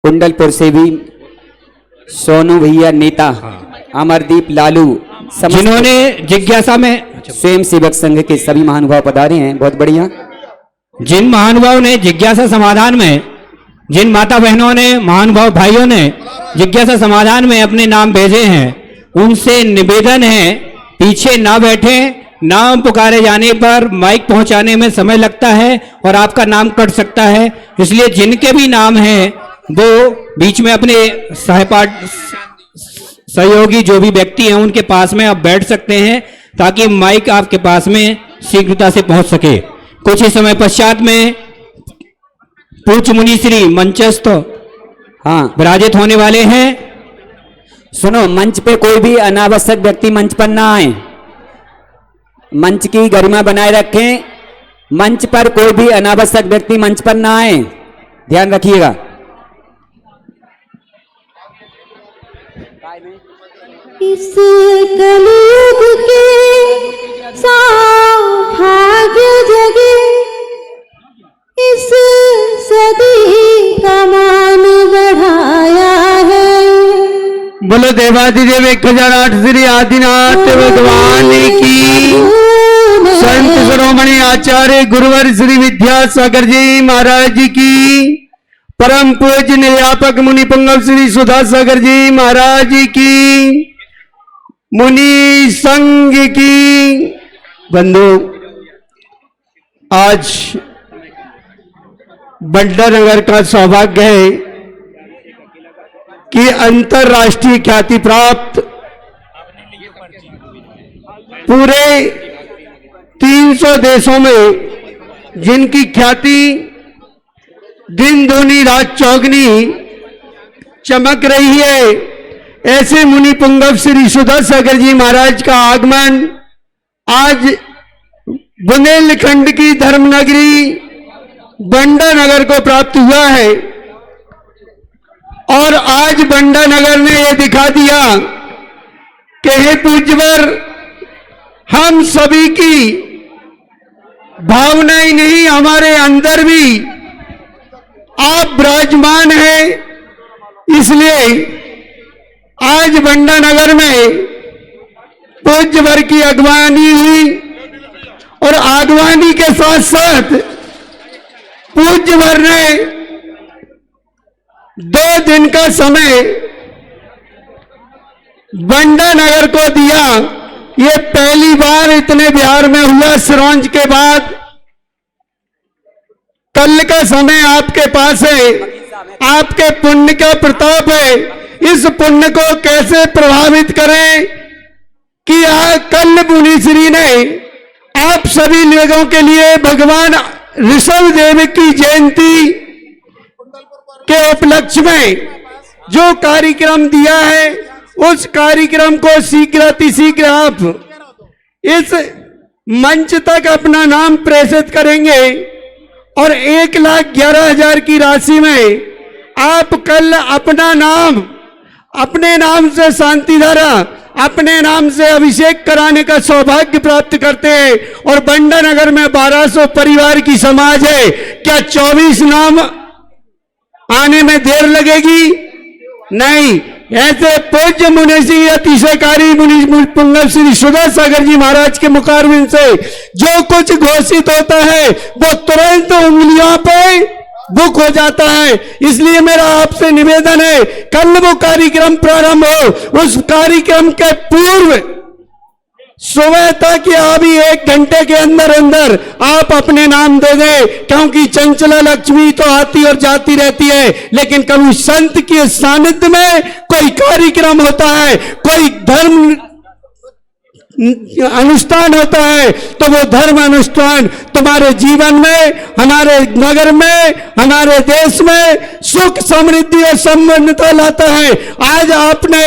कुंडलपुर से भी सोनू भैया नेता, अमरदीप लालू, जिन्होंने जिज्ञासा में स्वयं सेवक संघ के सभी महानुभाव पधारे हैं। बहुत बढ़िया। जिन महानुभाव ने जिज्ञासा समाधान में, जिन माता बहनों ने, महानुभाव भाइयों ने जिज्ञासा समाधान में अपने नाम भेजे हैं, उनसे निवेदन है पीछे ना बैठे। नाम पुकारे जाने पर माइक पहुंचाने में समय लगता है और आपका नाम कट सकता है, इसलिए जिनके भी नाम हैं वो बीच में अपने सहयोगी जो भी व्यक्ति हैं उनके पास में आप बैठ सकते हैं ताकि माइक आपके पास में शीघ्रता से पहुंच सके। कुछ ही समय पश्चात में पूज्य मुनि श्री मंचस्थ विराजित होने वाले हैं। सुनो, मंच पे कोई भी अनावश्यक व्यक्ति मंच पर ना आए, मंच की गरिमा बनाए रखें। मंच पर कोई भी अनावश्यक व्यक्ति मंच पर ना आए, ध्यान रखिएगा। इस कलयुग के सौभाग्य जगे, इस सदी का मान बढ़ाया है। बोलो देवाधिदेव 1008 श्री आदिनाथ भगवान की। संत शिरोमणि आचार्य गुरुवर श्री विद्यासागर जी महाराज की। परम पूज्य निर्यापक मुनि पुंगव श्री सुधा सागर जी महाराज की। मुनि संघ की। बंधु, आज बंडा नगर का सौभाग्य है कि अंतरराष्ट्रीय ख्याति प्राप्त पूरे 300 देशों में जिनकी ख्याति दिन दूनी रात चौगनी चमक रही है, ऐसे मुनि पुंगव श्री सुधा सागर जी महाराज का आगमन आज बुंदेलखंड की धर्मनगरी बंडा नगर को प्राप्त हुआ है। और आज बंडा नगर ने यह दिखा दिया कि हे पूज्यवर, हम सभी की भावनाएं नहीं, हमारे अंदर भी आप विराजमान हैं। इसलिए आज बंडा नगर में पूज्यवर की अगवानी हुई और अगवानी के साथ साथ पूज्यवर ने 2 दिन का समय बंडा नगर को दिया। ये पहली बार इतने बिहार में हुआ सिरौंज के बाद। कल का समय आपके पास है, आपके पुण्य का प्रताप है। इस पुण्य को कैसे प्रभावित करें कि कल मुनिश्री ने आप सभी लोगों के लिए भगवान ऋषभ देव की जयंती के उपलक्ष्य में जो कार्यक्रम दिया है, उस कार्यक्रम को शीघ्र आप इस मंच तक अपना नाम प्रेषित करेंगे और 1,11,000 की राशि में आप कल अपना नाम, अपने नाम से शांतिधारा, अपने नाम से अभिषेक कराने का सौभाग्य प्राप्त करते हैं। और बंडा नगर में 1200 परिवार की समाज है, क्या 24 नाम आने में देर लगेगी? नहीं। ऐसे पूज्य मुनिश्री अतिशयकारी मुनि पुंगव श्री सुधा सागर जी महाराज के मुखारविंद से जो कुछ घोषित होता है वो तुरंत उंगलियों पे बुक हो जाता है। इसलिए मेरा आपसे निवेदन है, कल वो कार्यक्रम प्रारंभ हो, उस कार्यक्रम के पूर्व सुबह तक या अभी 1 घंटे के अंदर अंदर आप अपने नाम दे दें, क्योंकि चंचला लक्ष्मी तो आती और जाती रहती है, लेकिन कभी संत के सानिध्य में कोई कार्यक्रम होता है, कोई धर्म अनुष्ठान होता है, तो वो धर्म अनुष्ठान तुम्हारे जीवन में, हमारे नगर में, हमारे देश में सुख समृद्धि और संपन्नता लाता है। आज आपने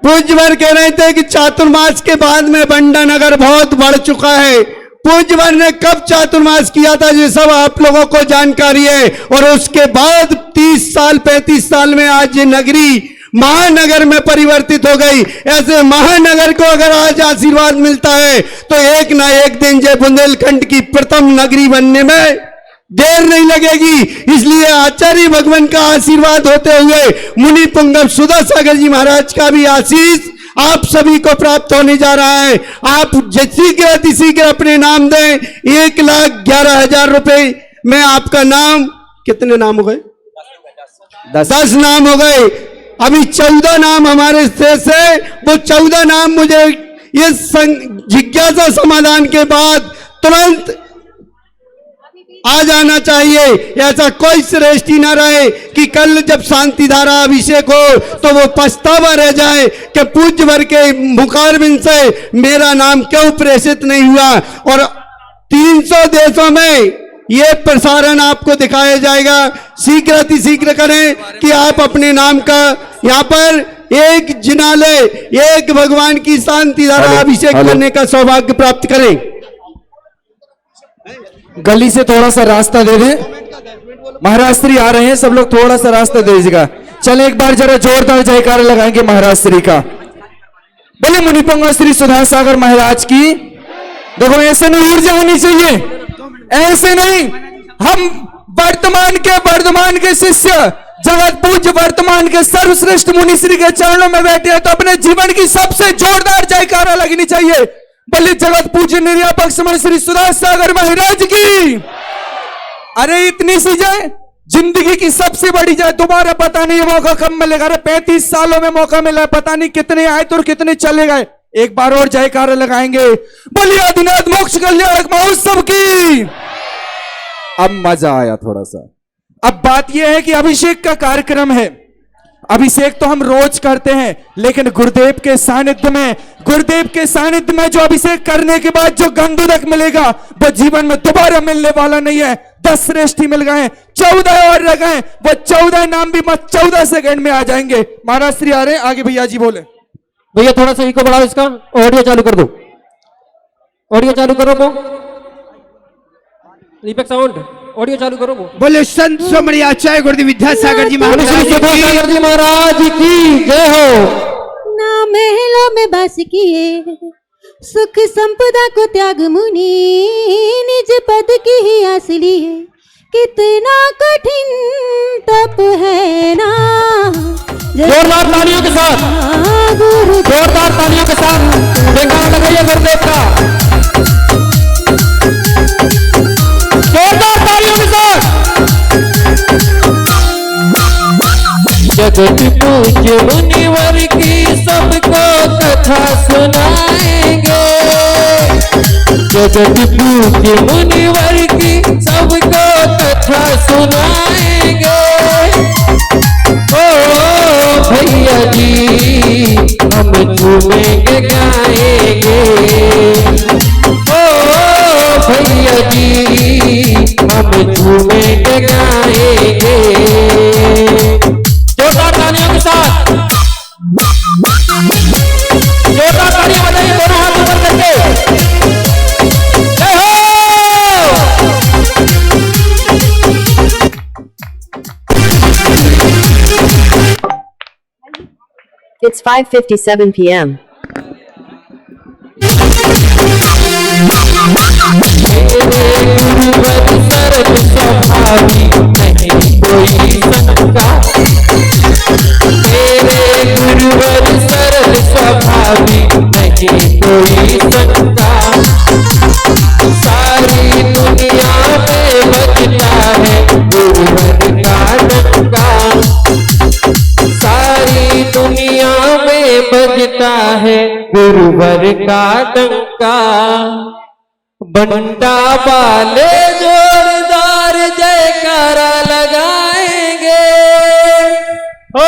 पूज्यवर कह रहे थे कि चातुर्मास के बाद में बंडा नगर बहुत बढ़ चुका है। पूज्यवर ने कब चातुर्मास किया था ये सब आप लोगों को जानकारी है। और उसके बाद 30 साल 35 साल में आज ये नगरी महानगर में परिवर्तित हो गई। ऐसे महानगर को अगर आज आशीर्वाद मिलता है तो एक ना एक दिन जय बुंदेलखंड की प्रथम नगरी बनने में देर नहीं लगेगी। इसलिए आचार्य भगवान का आशीर्वाद होते हुए मुनि पुंगव सुधा सागर जी महाराज का भी आशीष आप सभी को प्राप्त होने जा रहा है। आप शीघ्र अपने नाम दें। 1,11,000 रुपए में आपका नाम, कितने नाम हो गए? 10 नाम हो गए। अभी 14 नाम हमारे शेष है। वो 14 नाम मुझे इस जिज्ञासा समाधान के बाद तुरंत आ जाना चाहिए। ऐसा कोई श्रेष्ठी ना रहे कि कल जब शांति धारा अभिषेक हो तो वो पछतावा रह जाए कि पूज्य वर के मुखारबिंद से मेरा नाम क्यों प्रेषित नहीं हुआ। और 300 देशों में ये प्रसारण आपको दिखाया जाएगा। शीघ्र करें कि आप अपने नाम का यहाँ पर एक जिनालय, एक भगवान की शांति धारा अभिषेक करने का सौभाग्य प्राप्त करें। गली से थोड़ा सा रास्ता दे दें। महाराज श्री आ रहे हैं, सब लोग थोड़ा सा रास्ता दे दीजिएगा। चले एक बार जरा जोरदार जयकार लगाएंगे महाराज श्री का। बोले मुनिपुंगव श्री सुधा सागर महाराज की। देखो ऐसे नहीं ऊर्जा होनी चाहिए, ऐसे नहीं। हम वर्तमान के शिष्य जगत पूज्य वर्तमान के सर्वश्रेष्ठ मुनि श्री के चरणों में बैठे हैं तो अपने जीवन की सबसे जोरदार जयकारा लगनी चाहिए। बोले जगत पूज्य निर्यापक समय श्री सुधा सागर महाराज की। अरे इतनी सी जय जिंदगी की सबसे बड़ी जय। दोबारा पता नहीं मौका कब मिलेगा। अरे 35 सालों में मौका मिला, पता नहीं कितने आए तो कितने चले गए। एक बार और जयकारा लगाएंगे। बोलिए आदिनाथ मोक्ष कल्याणक महोत्सव की। अब मजा आया थोड़ा सा। अब बात यह है कि अभिषेक का कार्यक्रम है। अभिषेक तो हम रोज करते हैं, लेकिन गुरुदेव के सानिध्य में जो अभिषेक करने के बाद जो गंधुदक मिलेगा वो जीवन में दोबारा मिलने वाला नहीं है। 10 श्रेष्ठ ही मिल गए, 14 और रह गए। वो 14 नाम भी 14 सेकंड में आ जाएंगे। महाराज श्री आ रहे हैं, आगे भैया जी बोले। भैया थोड़ा सा इको बढ़ाओ, इसका ऑडियो चालू कर दो, ऑडियो चालू करो वो दीपक साउंड, ऑडियो चालू करो वो। बोले संत सोमणी आचार्य गुरुदेव विद्यासागर जी महाराज की जय हो। ना महलों में बस किए सुख संपदा को त्याग मुनि, निज पद की ही आस लिए कितना कठिन तप है ना। जोरदार तालियों के साथ, जोरदार तालियों के साथ जयकारा लगाइए गुरुदेव का। जोरदार तालियों के साथ। जगत पूज्य मुनिवर की सबको कथा सुनाएंगे। जगत पूज्य मुनिवर की सबको कथा सुनाएंगे। ओ भैया जी हम झूमेंगे गाएंगे। ओ भैया जी हम झूमेंगे गाएंगे। जोरदार तालियों के साथ, जोरदार तालियां बजाइए दोनों हाथ ऊपर करके। जय हो। It's 5:57 p.m. सर्व स्वभावी नहीं कोई शंका। मेरे गुरुवर सर्व स्वभावी नहीं कोई शंका। सारी दुनिया में बजता है गुरुवर का डंका। सारी दुनिया में बजता है गुरुवर का डंका। बंटा वाले जोरदार जयकारा लगाएंगे। ओ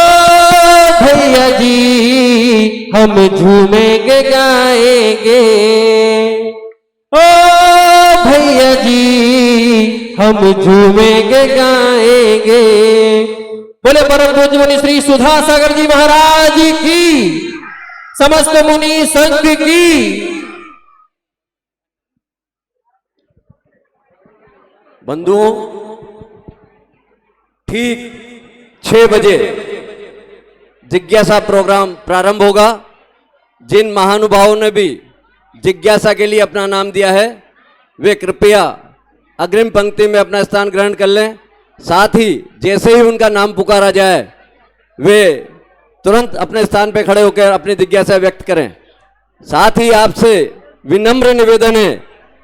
भैया जी हम झूमेंगे गाएंगे। ओ भैया जी हम झूमेंगे गाएंगे। बोले परम पूज्य मुनि श्री सुधा सागर जी महाराज की, समस्त मुनि संघ की। जिज्ञासा प्रोग्राम प्रारंभ होगा। जिन महानुभावों ने भी जिज्ञासा के लिए अपना नाम दिया है वे कृपया अग्रिम पंक्ति में अपना स्थान ग्रहण कर लें। साथ ही जैसे ही उनका नाम पुकारा जाए वे तुरंत अपने स्थान पर खड़े होकर अपनी जिज्ञासा व्यक्त करें। साथ ही आपसे विनम्र निवेदन है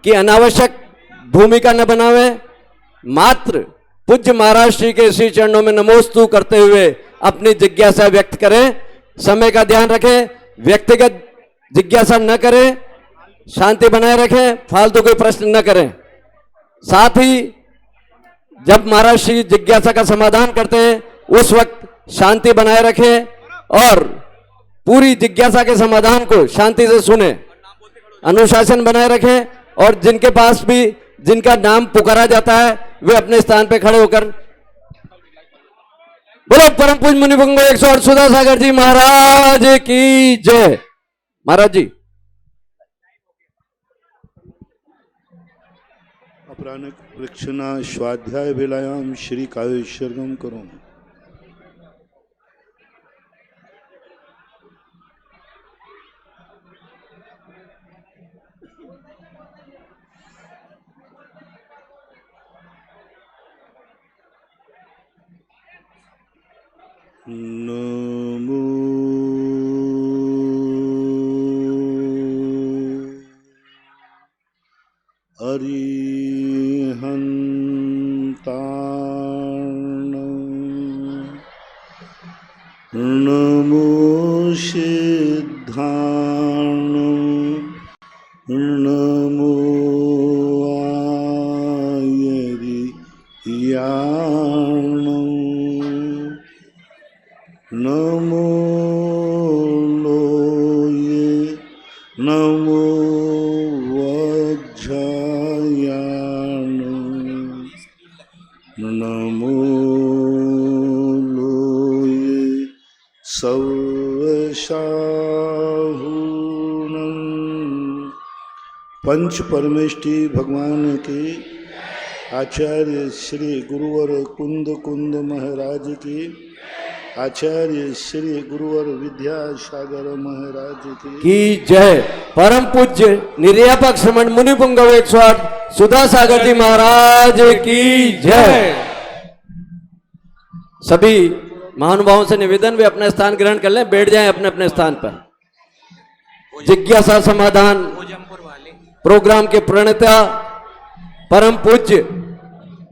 कि अनावश्यक भूमिका न बनावे, मात्र पूज्य महाराज श्री के श्री चरणों में नमोस्तु करते हुए अपनी जिज्ञासा व्यक्त करें। समय का ध्यान रखें, व्यक्तिगत जिज्ञासा न करें, शांति बनाए रखें, फालतू कोई प्रश्न न करें। साथ ही जब महाराज श्री जिज्ञासा का समाधान करते हैं उस वक्त शांति बनाए रखें और पूरी जिज्ञासा के समाधान को शांति से सुने, अनुशासन बनाए रखें और जिनके पास भी जिनका नाम पुकारा जाता है वे अपने स्थान पर खड़े होकर बोलो परम पूज्य मुनिपुंग 108 सुधा सागर जी महाराज की जय। महाराज जी अपराह्न प्रक्षणा स्वाध्याय वेलायाम श्री काव्यसर्गम करो। नमो अरिहंताण नमो सिद्धाण नमो आयरियाण नमो लोये नमो वज्रयाण नमो लोये सर्वशाहुन। पंच परमेष्टि भगवान के आचार्य श्री गुरुवर कुंद महाराज की, आचार्य श्री गुरुवर विद्यासागर महाराज की जय। परम पूज्य निर्यापक श्रमण मुनिपुंग 108 सुधा सागर जी महाराज की जय। सभी महानुभावों से निवेदन वे अपना स्थान ग्रहण कर लें, बैठ जाएं अपने अपने स्थान पर। जिज्ञासा समाधान प्रोग्राम के प्रणेता परम पूज्य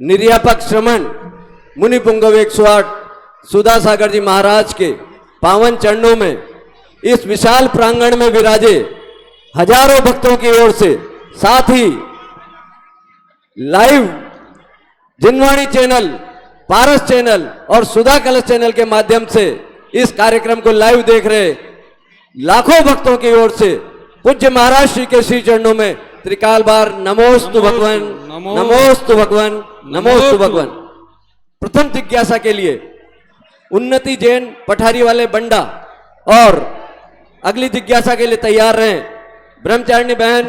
निर्यापक श्रमण मुनिपुंग 108 सुधा सागर जी महाराज के पावन चरणों में इस विशाल प्रांगण में विराजे हजारों भक्तों की ओर से, साथ ही लाइव जिनवाणी चैनल, पारस चैनल और सुधा कलश चैनल के माध्यम से इस कार्यक्रम को लाइव देख रहे लाखों भक्तों की ओर से पूज्य महाराज श्री के श्री चरणों में त्रिकाल बार नमोस्तु भगवान, नमोस्तु भगवान, नमोस्तु भगवान। प्रथम जिज्ञासा के लिए उन्नति जैन पठारी वाले बंडा और अगली जिज्ञासा के लिए तैयार रहें ब्रह्मचारिणी बहन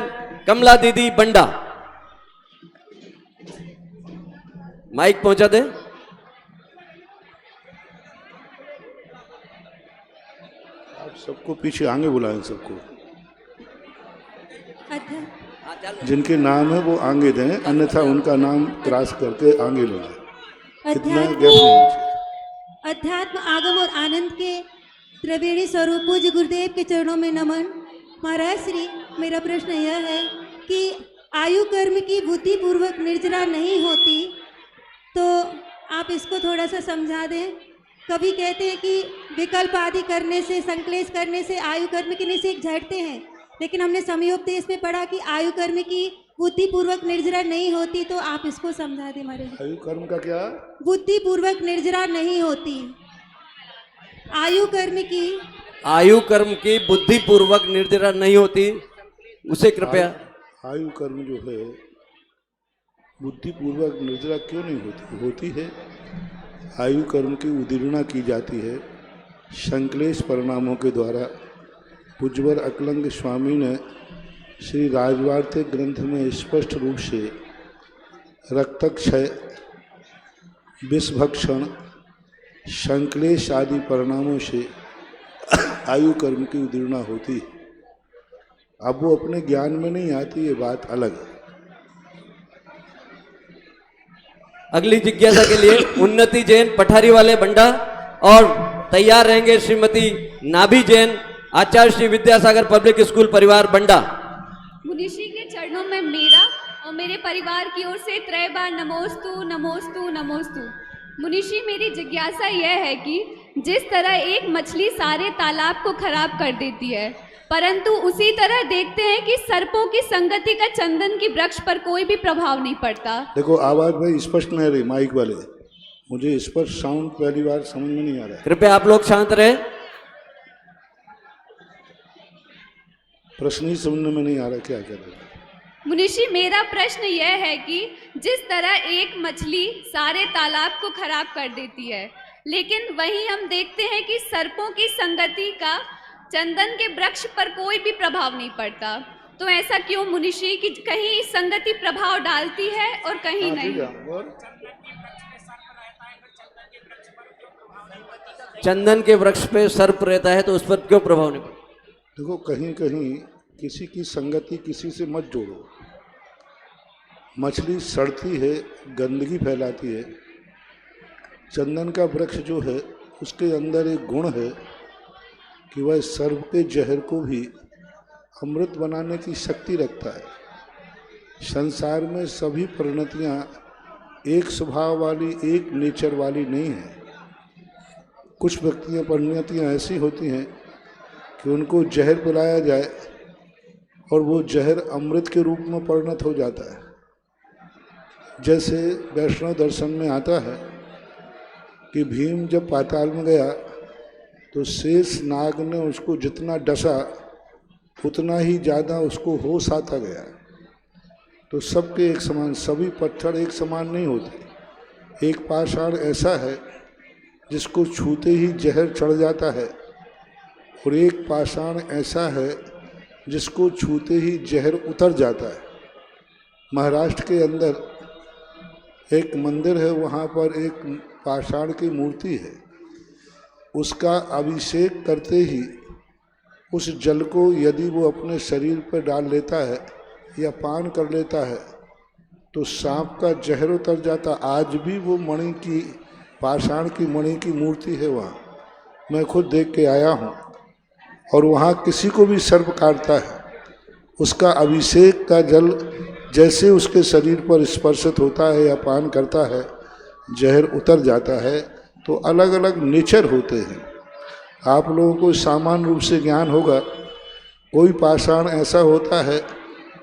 कमला दीदी बंडा। माइक पहुंचा दे। आप सबको पीछे आगे बुलाएं, सबको जिनके नाम है वो आगे दें, अन्यथा उनका नाम क्रॉस करके आगे लो। कितना गैप। अध्यात्म आगम और आनंद के त्रिवेणी स्वरूप पूज्य गुरुदेव के चरणों में नमन। महाराज श्री, मेरा प्रश्न यह है कि आयु कर्म की बुद्धि पूर्वक निर्जरा नहीं होती, तो आप इसको थोड़ा सा समझा दें। कभी कहते हैं कि विकल्प आदि करने से, संक्लेश करने से आयु कर्म की निषेध झड़ते हैं, लेकिन हमने समयोपदेश में पढ़ा कि आयु कर्म की बुद्धि पूर्वक निर्जरा नहीं होती, तो आप इसको समझा दें महाराज। आयु कर्म का क्या? बुद्धि पूर्वक निर्जरा नहीं होती। आयु कर्म की बुद्धि पूर्वक निर्जरा नहीं होती, उसे कृपया। आयु कर्म जो है बुद्धि पूर्वक निर्जरा क्यों नहीं होती है? आयु कर्म की उदीर्णा की जाती है संक्लेश परिणामों के द्वारा। पूज्यवर अकलंग स्वामी ने श्री राजवार्ते ग्रंथ में स्पष्ट रूप से रक्तक्षय, विषभक्षण, संक्लेश आदि परिणामों से आयु कर्म की उदीर्णा होती है। अब वो अपने ज्ञान में नहीं आती, ये बात अलग है। अगली जिज्ञासा के लिए उन्नति जैन पठारी वाले बंडा और तैयार रहेंगे श्रीमती नाभी जैन आचार्य श्री विद्यासागर पब्लिक स्कूल परिवार बंडा। मुनिषी के चरणों में मेरा और मेरे परिवार की ओर से 3 बार नमोस्तु नमोस्तु नमोस्तु। मुनिषी, मेरी जिज्ञासा यह है कि जिस तरह एक मछली सारे तालाब को खराब कर देती है, परंतु उसी तरह देखते हैं कि सर्पों की संगति का चंदन की वृक्ष पर कोई भी प्रभाव नहीं पड़ता। देखो आवाज भाई स्पष्ट नहीं रही माइक वाले, मुझे स्पष्ट साउंड पहली बार समझ में नहीं आ रहा है। कृपया आप लोग शांत रहे। प्रश्न ही समझने में नहीं आ रहा, क्या कर रहे हैं? मुनिषी, मेरा प्रश्न यह है कि जिस तरह एक मछली सारे तालाब को खराब कर देती है, लेकिन वहीं हम देखते हैं कि सर्पों की संगति का चंदन के वृक्ष पर कोई भी प्रभाव नहीं पड़ता, तो ऐसा क्यों मुनिषी कि कहीं संगति प्रभाव डालती है और कहीं नहीं? चंदन के वृक्ष पे सर्प रहता है तो उस पर क्यों प्रभाव नहीं पड़ता? देखो कहीं कहीं किसी की संगति किसी से मत जोड़ो। मछली सड़ती है, गंदगी फैलाती है। चंदन का वृक्ष जो है उसके अंदर एक गुण है कि वह सर्प के जहर को भी अमृत बनाने की शक्ति रखता है। संसार में सभी परिणतियाँ एक स्वभाव वाली, एक नेचर वाली नहीं है। कुछ परिणतियाँ ऐसी होती हैं कि उनको जहर पिलाया जाए और वो जहर अमृत के रूप में परिणत हो जाता है। जैसे वैष्णव दर्शन में आता है कि भीम जब पाताल में गया तो शेष नाग ने उसको जितना डसा उतना ही ज़्यादा उसको होश आता गया। तो सबके एक समान, सभी पत्थर एक समान नहीं होते। एक पाषाण ऐसा है जिसको छूते ही जहर चढ़ जाता है और एक पाषाण ऐसा है जिसको छूते ही जहर उतर जाता है। महाराष्ट्र के अंदर एक मंदिर है, वहाँ पर एक पाषाण की मूर्ति है। उसका अभिषेक करते ही उस जल को यदि वो अपने शरीर पर डाल लेता है या पान कर लेता है तो सांप का जहर उतर जाता। आज भी वो मणि की, पाषाण की मणि की मूर्ति है वहाँ, मैं खुद देख के आया हूँ। और वहाँ किसी को भी सर्प काटता है, उसका अभिषेक का जल जैसे उसके शरीर पर स्पर्शित होता है या पान करता है, जहर उतर जाता है। तो अलग अलग नेचर होते हैं। आप लोगों को सामान्य रूप से ज्ञान होगा, कोई पाषाण ऐसा होता है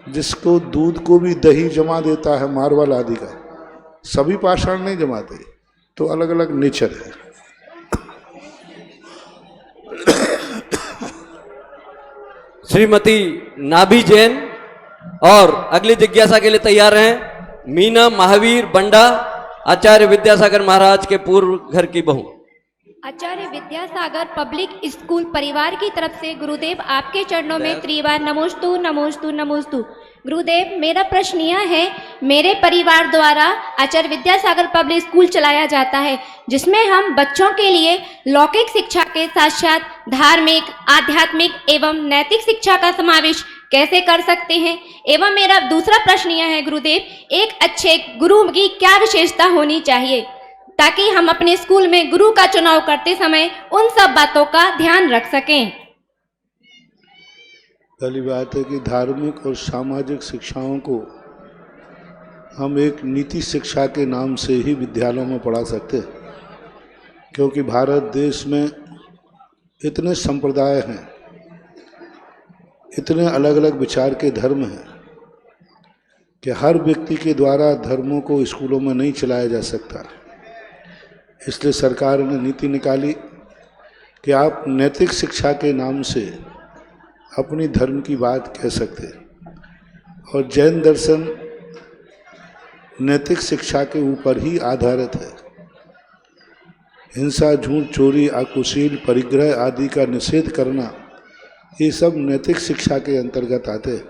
जिसको दूध को भी दही जमा देता है, मार्बल आदि का। सभी पाषाण नहीं जमाते, तो अलग अलग नेचर है। श्रीमती नाभी जैन और अगली जिज्ञासा के लिए तैयार हैं मीना महावीर बंडा, आचार्य विद्यासागर महाराज के पूर्व घर की बहू। आचार्य विद्यासागर पब्लिक स्कूल परिवार की तरफ से गुरुदेव आपके चरणों में त्रिवार नमोस्तु नमोस्तु नमोस्तु। गुरुदेव, मेरा प्रश्न यह है, मेरे परिवार द्वारा आचार्य विद्यासागर पब्लिक स्कूल चलाया जाता है, जिसमें हम बच्चों के लिए लौकिक शिक्षा के साथ साथ धार्मिक, आध्यात्मिक एवं नैतिक शिक्षा का समावेश कैसे कर सकते हैं? एवं मेरा दूसरा प्रश्न यह है गुरुदेव, एक अच्छे गुरु की क्या विशेषता होनी चाहिए ताकि हम अपने स्कूल में गुरु का चुनाव करते समय उन सब बातों का ध्यान रख सकें? पहली बात है कि धार्मिक और सामाजिक शिक्षाओं को हम एक नीति शिक्षा के नाम से ही विद्यालयों में पढ़ा सकते हैं, क्योंकि भारत देश में इतने संप्रदाय हैं, इतने अलग अलग विचार के धर्म हैं कि हर व्यक्ति के द्वारा धर्मों को स्कूलों में नहीं चलाया जा सकता। इसलिए सरकार ने नीति निकाली कि आप नैतिक शिक्षा के नाम से अपनी धर्म की बात कह सकते हैं। और जैन दर्शन नैतिक शिक्षा के ऊपर ही आधारित है। हिंसा, झूठ, चोरी, अकुशील, परिग्रह आदि का निषेध करना, ये सब नैतिक शिक्षा के अंतर्गत आते हैं।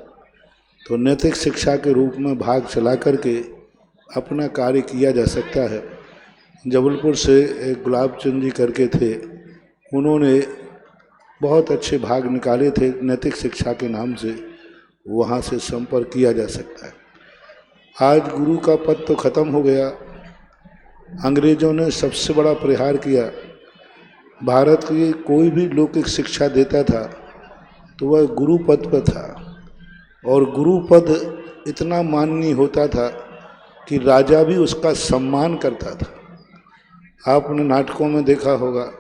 तो नैतिक शिक्षा के रूप में भाग चला करके अपना कार्य किया जा सकता है। जबलपुर से एक गुलाब चंद जी करके थे, उन्होंने बहुत अच्छे भाग निकाले थे नैतिक शिक्षा के नाम से, वहाँ से संपर्क किया जा सकता है। आज गुरु का पद तो खत्म हो गया। अंग्रेजों ने सबसे बड़ा प्रहार किया। भारत की कोई भी लौकिक शिक्षा देता था तो वह गुरु पद पर था, और गुरु पद इतना माननीय होता था कि राजा भी उसका सम्मान करता था। आपने नाटकों में देखा होगा,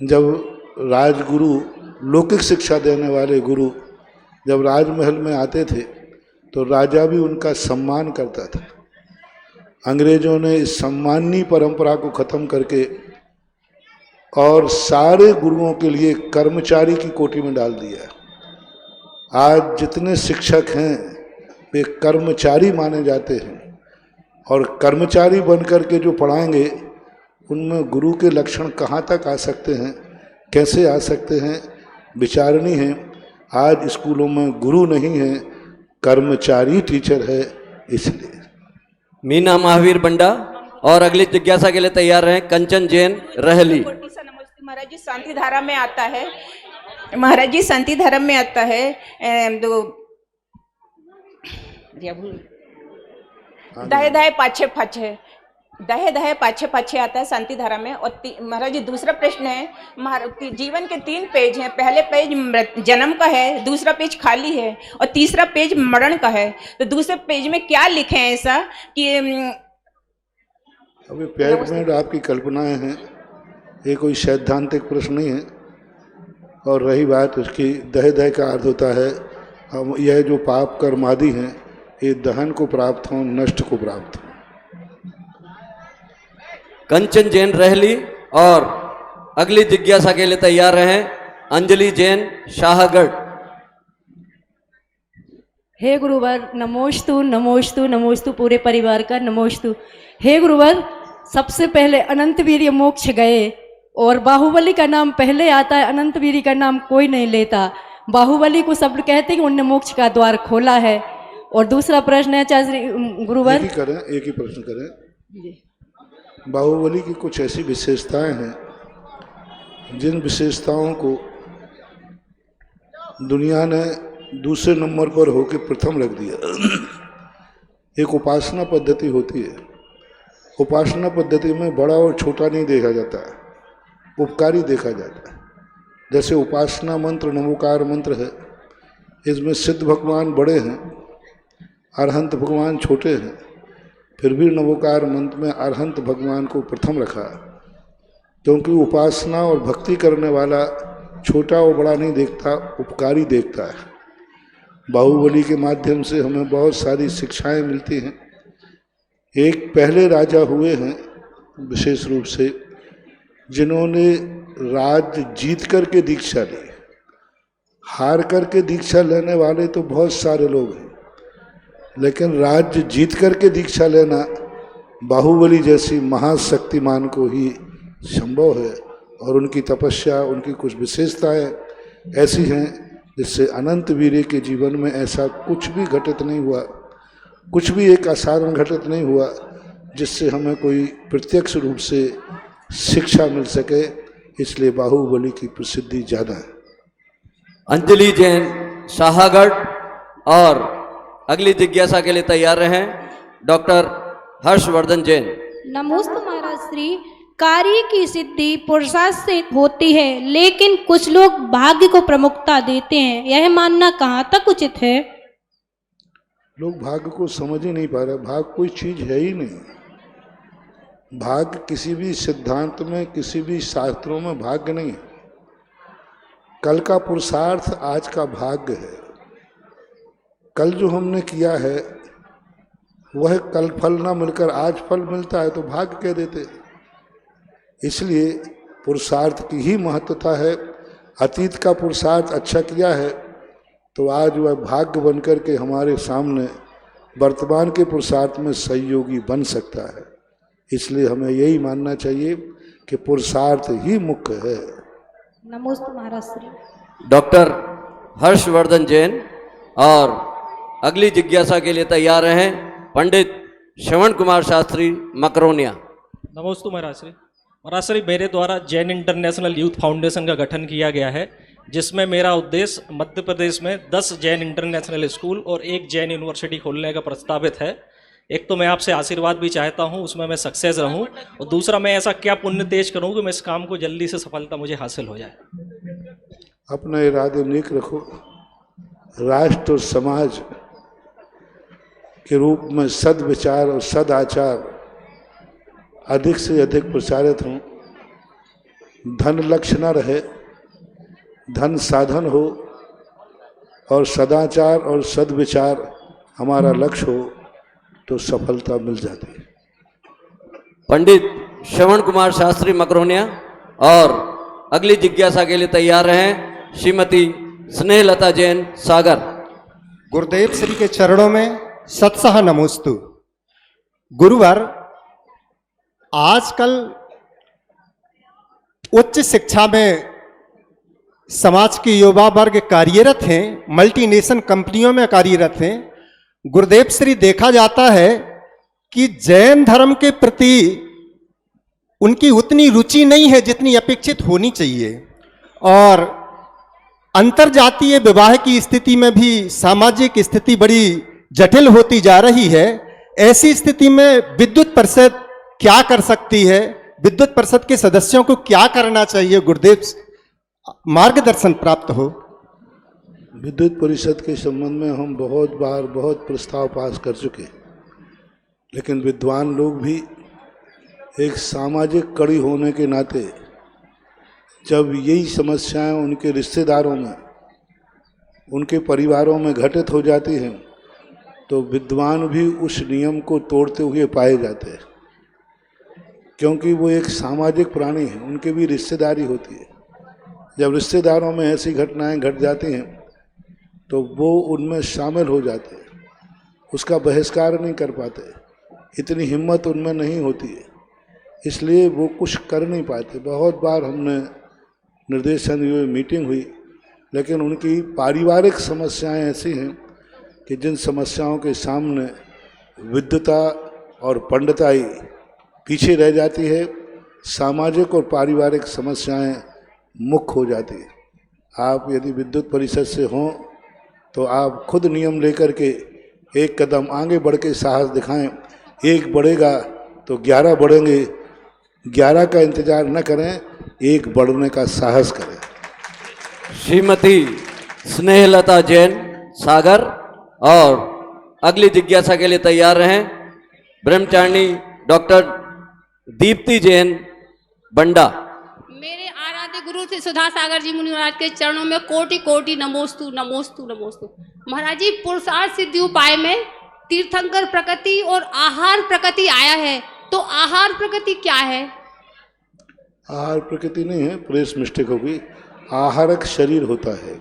जब राजगुरु, लौकिक शिक्षा देने वाले गुरु जब राजमहल में आते थे तो राजा भी उनका सम्मान करता था। अंग्रेजों ने इस सम्माननीय परंपरा को खत्म करके और सारे गुरुओं के लिए कर्मचारी की कोटि में डाल दिया। आज जितने शिक्षक हैं वे कर्मचारी माने जाते हैं, और कर्मचारी बनकर के जो पढ़ाएंगे उनमें गुरु के लक्षण कहाँ तक आ सकते हैं, कैसे आ सकते हैं, विचारणीय है। आज स्कूलों में गुरु नहीं है, कर्मचारी टीचर है। इसलिए मीना महावीर बंडा और अगली जिज्ञासा के लिए तैयार रहें कंचन जैन रहली। महाराज जी शांति धारा में आता है, महाराज जी शांति धर्म में आता है दहे दहे पाछे पाछे, दहे दहे पाछे पाछे आता है शांति धारा में। और महाराज जी दूसरा प्रश्न है, जीवन के 3 पेज हैं। पहले पेज जन्म का है, दूसरा पेज खाली है और तीसरा पेज मरण का है। तो दूसरे पेज में क्या लिखे हैं ऐसा कि अभी पेज में आपकी कल्पनाएं हैं, ये कोई सैद्धांतिक प्रश्न नहीं है। और रही बात उसकी, दहे दहे का अर्थ होता है हम यह जो पाप कर्मादि हैं ये दहन को प्राप्त हों, नष्ट को प्राप्त हों। कंचन जैन रहली और अगली जिज्ञासा के लिए तैयार रहें अंजलि जैन शाहगढ़। हे गुरुवर नमोस्तु नमोस्तु नमोस्तु, पूरे परिवार का नमोस्तु। हे गुरुवर, सबसे पहले अनंतवीर्य मोक्ष गए और बाहुबली का नाम पहले आता है, अनंतवीर्य का नाम कोई नहीं लेता। बाहुबली को सब कहते हैं कि उनने मोक्ष का द्वार खोला है। और दूसरा प्रश्न है चाहे गुरुवर, एक ही प्रश्न करें। बाहुबली की कुछ ऐसी विशेषताएं हैं जिन विशेषताओं को दुनिया ने दूसरे नंबर पर होकर प्रथम रख दिया। एक उपासना पद्धति होती है। उपासना पद्धति में बड़ा और छोटा नहीं देखा जाता, उपकारी देखा जाता है। जैसे उपासना मंत्र नमोकार मंत्र है, इसमें सिद्ध भगवान बड़े हैं, अरहंत भगवान छोटे हैं, फिर भी नवोकार मंत्र में अरहंत भगवान को प्रथम रखा, क्योंकि उपासना और भक्ति करने वाला छोटा और बड़ा नहीं देखता, उपकारी देखता है। बाहुबली के माध्यम से हमें बहुत सारी शिक्षाएं मिलती हैं। एक पहले राजा हुए हैं विशेष रूप से जिन्होंने राज जीत करके दीक्षा ली। हार करके दीक्षा लेने वाले तो बहुत सारे लोग हैं, लेकिन राज्य जीत करके दीक्षा लेना बाहुबली जैसी महाशक्तिमान को ही संभव है। और उनकी तपस्या, उनकी कुछ विशेषताएं ऐसी हैं जिससे अनंत वीर्य के जीवन में ऐसा कुछ भी घटित नहीं हुआ, कुछ भी एक असाधारण घटित नहीं हुआ जिससे हमें कोई प्रत्यक्ष रूप से शिक्षा मिल सके। इसलिए बाहुबली की प्रसिद्धि ज़्यादा है। अंजलि जैन शाहगढ़ और अगली जिज्ञासा के लिए तैयार रहें डॉक्टर हर्षवर्धन जैन। नमोस्तु महाराज श्री। कार्य की सिद्धि पुरुषार्थ से होती है, लेकिन कुछ लोग भाग्य को प्रमुखता देते हैं, यह मानना कहाँ तक उचित है? लोग भाग्य को समझ ही नहीं पा रहे। भाग्य कोई चीज है ही नहीं। भाग्य किसी भी सिद्धांत में, किसी भी शास्त्रों में भाग्य नहीं है। कल का पुरुषार्थ आज का भाग्य है। कल जो हमने किया है वह कल फल ना मिलकर आज फल मिलता है तो भाग्य कह देते। इसलिए पुरुषार्थ की ही महत्वता है। अतीत का पुरुषार्थ अच्छा किया है तो आज वह भाग्य बनकर के हमारे सामने वर्तमान के पुरुषार्थ में सहयोगी बन सकता है। इसलिए हमें यही मानना चाहिए कि पुरुषार्थ ही मुख्य है। नमोस्तु महाराज श्री। डॉक्टर हर्षवर्धन जैन और अगली जिज्ञासा के लिए तैयार हैं पंडित श्रवण कुमार शास्त्री मकरोनिया। नमोस्तु महाराज श्री। महाराष्ट्री मेरे द्वारा जैन इंटरनेशनल यूथ फाउंडेशन का गठन किया गया है, जिसमें मेरा उद्देश्य मध्य प्रदेश में 10 जैन इंटरनेशनल स्कूल और 1 जैन यूनिवर्सिटी खोलने का प्रस्तावित है। एक तो मैं आपसे आशीर्वाद भी चाहता हूं, उसमें मैं सक्सेस रहूं, और दूसरा मैं ऐसा क्या पुण्य तेज करूं कि मैं इस काम को जल्दी से सफलता मुझे हासिल हो जाए। अपना इरादे नेक रखो, राष्ट्र और समाज के रूप में सद्विचार और सदाचार अधिक से अधिक प्रचारित हों, धन लक्ष्य न रहे, धन साधन हो, और सदाचार और सद्विचार हमारा लक्ष्य हो तो सफलता मिल जाती है। पंडित श्रवण कुमार शास्त्री मकरोनिया और अगली जिज्ञासा के लिए तैयार रहें श्रीमती स्नेहलता जैन सागर। गुरुदेव श्री के चरणों में सत्सह नमोस्तु। गुरुवर, आजकल उच्च शिक्षा में समाज के युवा वर्ग कार्यरत हैं, मल्टीनेशनल कंपनियों में कार्यरत हैं। गुरुदेव श्री, देखा जाता है कि जैन धर्म के प्रति उनकी उतनी रुचि नहीं है जितनी अपेक्षित होनी चाहिए, और अंतरजातीय विवाह की स्थिति में भी सामाजिक स्थिति बड़ी जटिल होती जा रही है। ऐसी स्थिति में विद्युत परिषद क्या कर सकती है? विद्युत परिषद के सदस्यों को क्या करना चाहिए? गुरुदेव मार्गदर्शन प्राप्त हो। विद्युत परिषद के संबंध में हम बहुत बार बहुत प्रस्ताव पास कर चुके, लेकिन विद्वान लोग भी एक सामाजिक कड़ी होने के नाते जब यही समस्याएं उनके रिश्तेदारों में, उनके परिवारों में घटित हो जाती हैं, तो विद्वान भी उस नियम को तोड़ते हुए पाए जाते हैं, क्योंकि वो एक सामाजिक प्राणी हैं, उनके भी रिश्तेदारी होती है। जब रिश्तेदारों में ऐसी घटनाएं घट जाती हैं तो वो उनमें शामिल हो जाते हैं, उसका बहिष्कार नहीं कर पाते, इतनी हिम्मत उनमें नहीं होती है, इसलिए वो कुछ कर नहीं पाते। बहुत बार हमने निर्देशन हुए, मीटिंग हुई, लेकिन उनकी पारिवारिक समस्याएं ऐसी हैं कि जिन समस्याओं के सामने विद्वता और पंडिताई पीछे रह जाती है, सामाजिक और पारिवारिक समस्याएं मुख्य हो जाती है। आप यदि विद्युत परिषद से हों तो आप खुद नियम लेकर के एक कदम आगे बढ़ के साहस दिखाएं। एक बढ़ेगा तो 11 बढ़ेंगे, 11 का इंतजार न करें, एक बढ़ने का साहस करें। श्रीमती स्नेहलता जैन सागर और अगली जिज्ञासा के लिए तैयार रहें ब्रह्मचारिणी डॉक्टर दीप्ति जैन बंडा। मेरे आराध्य गुरु श्री सुधा सागर जी मुनि महाराज के चरणों में कोटि कोटि नमोस्तु नमोस्तु नमोस्तु। महाराज जी, पुरुषार्थ सिद्धि उपाय में तीर्थंकर प्रकृति और आहार प्रकृति आया है, तो आहार प्रकृति क्या है? आहार प्रकृति नहीं है, प्रेस मिस्टेक होगी। आहारक शरीर होता है।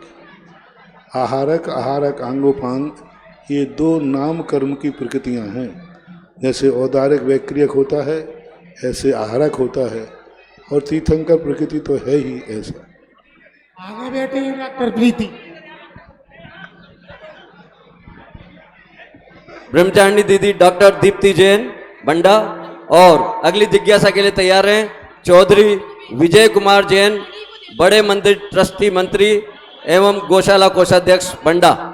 आहारक, आहारक, आंगोपांग, ये 2 नाम कर्म की प्रकृतियां हैं। जैसे औदारिक वैक्रियक होता है, ऐसे आहारक होता है, और तीर्थंकर प्रकृति तो है ही ऐसा। आगे बैठे डॉक्टर प्रीति। ब्रह्मचारिणी दीदी डॉक्टर दीप्ति जैन बंडा और अगली जिज्ञासा के लिए तैयार हैं चौधरी विजय कुमार जैन, बड़े मंदिर ट्रस्टी मंत्री एवं गौशाला कोषाध्यक्ष बंडा।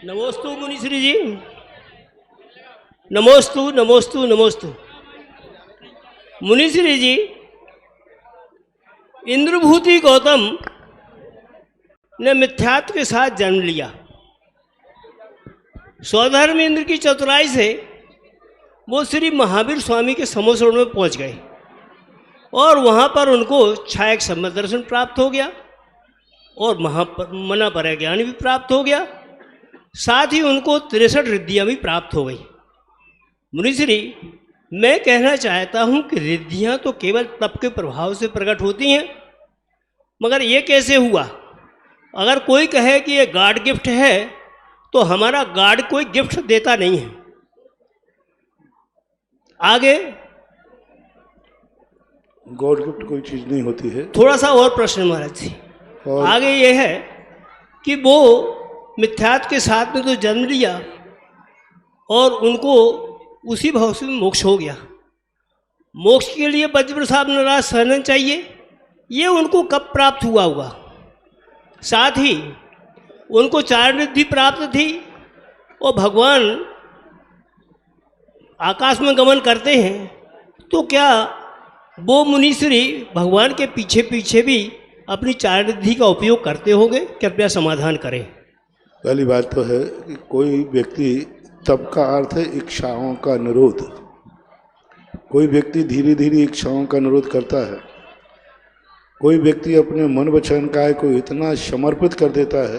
नमोस्तु मुनिश्री जी, नमोस्तु नमोस्तु नमोस्तु। मुनिश्री जी, इंद्रभूति गौतम ने मिथ्यात्व के साथ जन्म लिया। स्वधर्म इंद्र की चतुराई से वो श्री महावीर स्वामी के समोसरण में पहुंच गए और वहां पर उनको छायक सम्मत दर्शन प्राप्त हो गया और मना पर ज्ञान भी प्राप्त हो गया। साथ ही उनको 63 रिद्धियाँ भी प्राप्त हो गई। मुनिश्री, मैं कहना चाहता हूँ कि रिद्धियाँ तो केवल तप के प्रभाव से प्रकट होती हैं, मगर ये कैसे हुआ? अगर कोई कहे कि ये गॉड गिफ्ट है तो हमारा गॉड कोई गिफ्ट देता नहीं है। आगे गॉड गिफ्ट कोई चीज नहीं होती है। थोड़ा सा और प्रश्न महाराज जी, आगे ये है कि वो मिथ्यात्व के साथ में तो जन्म लिया और उनको उसी भाव से मोक्ष हो गया। मोक्ष के लिए ब्रजप्रसाद नाराज सहन चाहिए, ये उनको कब प्राप्त हुआ होगा? साथ ही उनको चार रिद्धि प्राप्त थी और भगवान आकाश में गमन करते हैं, तो क्या वो मुनीश्री भगवान के पीछे पीछे भी अपनी चार रिद्धि का उपयोग करते होंगे? कृपया समाधान करें। पहली बात तो है कि कोई व्यक्ति, तब का अर्थ है इच्छाओं का निरोध। कोई व्यक्ति धीरे धीरे इच्छाओं का निरोध करता है। कोई व्यक्ति अपने मन वचन काय को इतना समर्पित कर देता है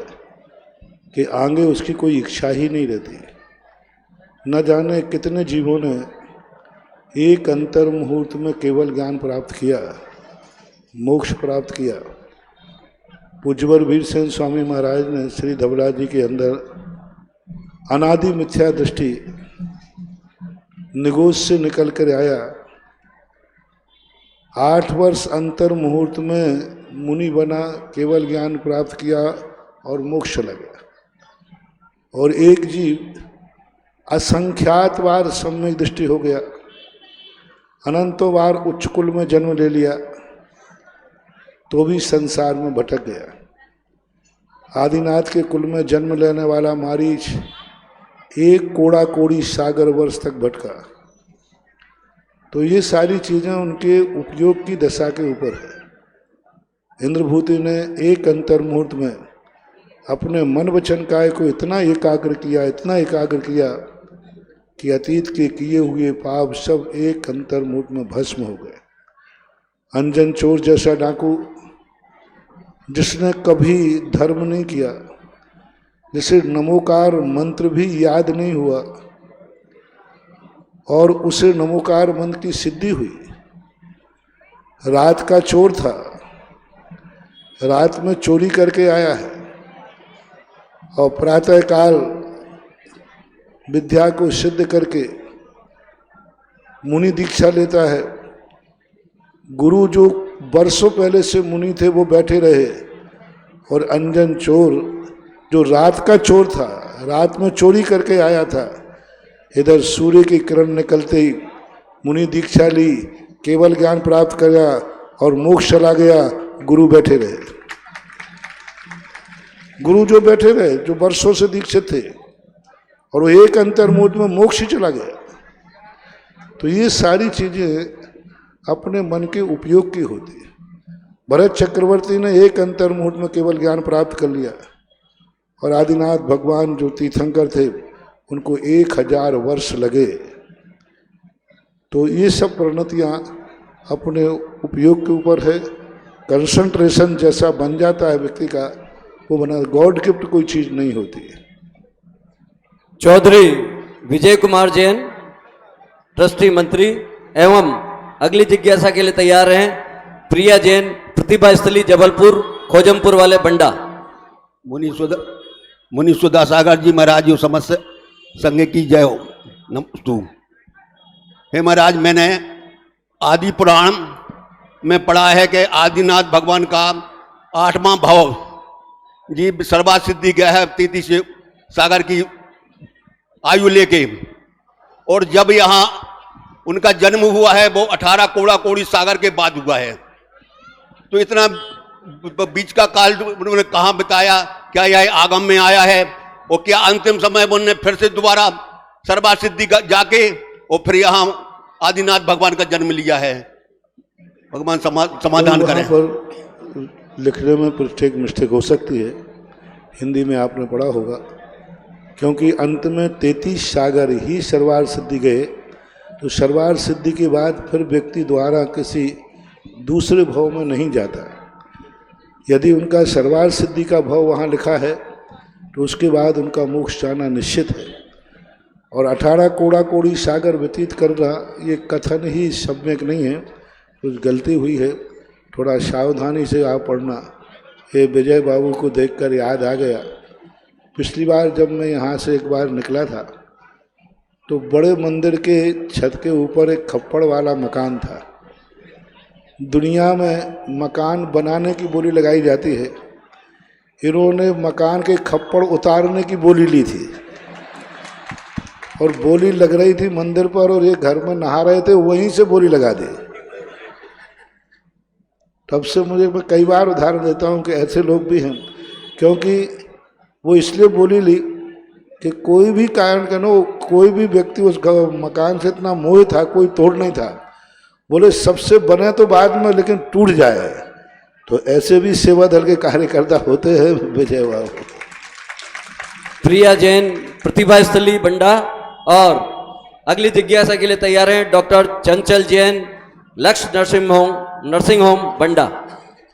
कि आगे उसकी कोई इच्छा ही नहीं रहती। न जाने कितने जीवों ने एक अंतर मुहूर्त में केवल ज्ञान प्राप्त किया, मोक्ष प्राप्त किया। पूज्यवर वीरसेन स्वामी महाराज ने श्री धवराज जी के अंदर अनादि मिथ्या दृष्टि निगोज से निकल कर आया। 8 वर्ष अंतर मुहूर्त में मुनि बना, केवल ज्ञान प्राप्त किया और मोक्ष चला गया। और एक जीव असंख्यात बार सम्यक दृष्टि हो गया, अनंतों बार उच्च कुल में जन्म ले लिया, तो भी संसार में भटक गया। आदिनाथ के कुल में जन्म लेने वाला मारीच एक कोड़ा कोड़ी सागर वर्ष तक भटका। तो ये सारी चीज़ें उनके उपयोग की दशा के ऊपर है। इंद्रभूति ने एक अंतर मुहूर्त में अपने मन वचन काय को इतना एकाग्र किया, इतना एकाग्र किया कि अतीत के किए हुए पाप सब एक अंतर मुहूर्त में भस्म हो गए। अंजन चोर जैसा डाकू, जिसने कभी धर्म नहीं किया, जिसे नमोकार मंत्र भी याद नहीं हुआ और उसे नमोकार मंत्र की सिद्धि हुई। रात का चोर था, रात में चोरी करके आया है और प्रातःकाल विद्या को सिद्ध करके मुनि दीक्षा लेता है। गुरु जो वर्षों पहले से मुनि थे वो बैठे रहे और अंजन चोर जो रात का चोर था, रात में चोरी करके आया था, इधर सूर्य की किरण निकलते ही मुनि दीक्षा ली, केवल ज्ञान प्राप्त किया और मोक्ष चला गया। गुरु बैठे रहे, गुरु जो बैठे रहे, जो वर्षों से दीक्षित थे, और वो एक अंतर मुहूर्त में मोक्ष ही चला गया। तो ये सारी चीजें अपने मन के उपयोग की होती है। भरत चक्रवर्ती ने एक अंतर मुहूर्त में केवल ज्ञान प्राप्त कर लिया और आदिनाथ भगवान जो तीर्थंकर थे उनको 1000 वर्ष लगे। तो ये सब परिणतियाँ अपने उपयोग के ऊपर है। कंसंट्रेशन जैसा बन जाता है व्यक्ति का, वो बना। गॉड गिफ्ट कोई चीज नहीं होती है। चौधरी विजय कुमार जैन, ट्रस्टी मंत्री एवं अगली जिज्ञासा के लिए तैयार हैं। प्रिया जैन, प्रतिभा स्थली जबलपुर, खोजमपुर वाले बंडा। मुनि सुधा सागर जी महाराज जो समस्त संघ की जय हो। नमस्तु। हे महाराज, मैंने आदि पुराण में पढ़ा है कि आदिनाथ भगवान का 8वां भाव जी सर्वात सिद्धि गया है 33 सागर की आयु लेके, और जब यहाँ उनका जन्म हुआ है वो 18 कोड़ा कोड़ी सागर के बाद हुआ है। तो इतना बीच का काल उन्होंने कहाँ बिताया, क्या यह आगम में आया है, और क्या अंतिम समय उन्होंने फिर से दोबारा सर्वा सिद्धि जाके और फिर यहाँ आदिनाथ भगवान का जन्म लिया है? भगवान समाधान करें। पर लिखने में प्रत्येक मिस्टेक हो सकती है, हिंदी में आपने पढ़ा होगा, क्योंकि अंत में 33 सागर ही सर्वार सिद्धि गए। तो सर्वार सिद्धि के बाद फिर व्यक्ति द्वारा किसी दूसरे भाव में नहीं जाता। यदि उनका सर्वार सिद्धि का भाव वहाँ लिखा है तो उसके बाद उनका मोक्ष जाना निश्चित है। और 18 कोड़ा कोड़ी सागर व्यतीत करना ये कथन ही सम्यक नहीं है, कुछ गलती हुई है। थोड़ा सावधानी से आप पढ़ना। ये विजय बाबू को देखकर याद आ गया, पिछली बार जब मैं यहाँ से एक बार निकला था तो बड़े मंदिर के छत के ऊपर एक खप्पड़ वाला मकान था। दुनिया में मकान बनाने की बोली लगाई जाती है, इन्होंने मकान के खप्पड़ उतारने की बोली ली थी और बोली लग रही थी मंदिर पर, और ये घर में नहा रहे थे, वहीं से बोली लगा दी। तब से मैं कई बार उदाहरण देता हूँ कि ऐसे लोग भी हैं, क्योंकि वो इसलिए बोली ली कि कोई भी कारण का नो, कोई भी व्यक्ति उस मकान से इतना मोह था, कोई तोड़ नहीं था। बोले सबसे बने तो बाद में, लेकिन टूट जाए। तो ऐसे भी सेवा दल के कार्यकर्ता होते हैं। विजय बाबू। प्रिया जैन प्रतिभा स्थली बंडा, और अगली जिज्ञासा के लिए तैयार हैं डॉक्टर चंचल जैन लक्ष्य नर्सिंग होम बंडा।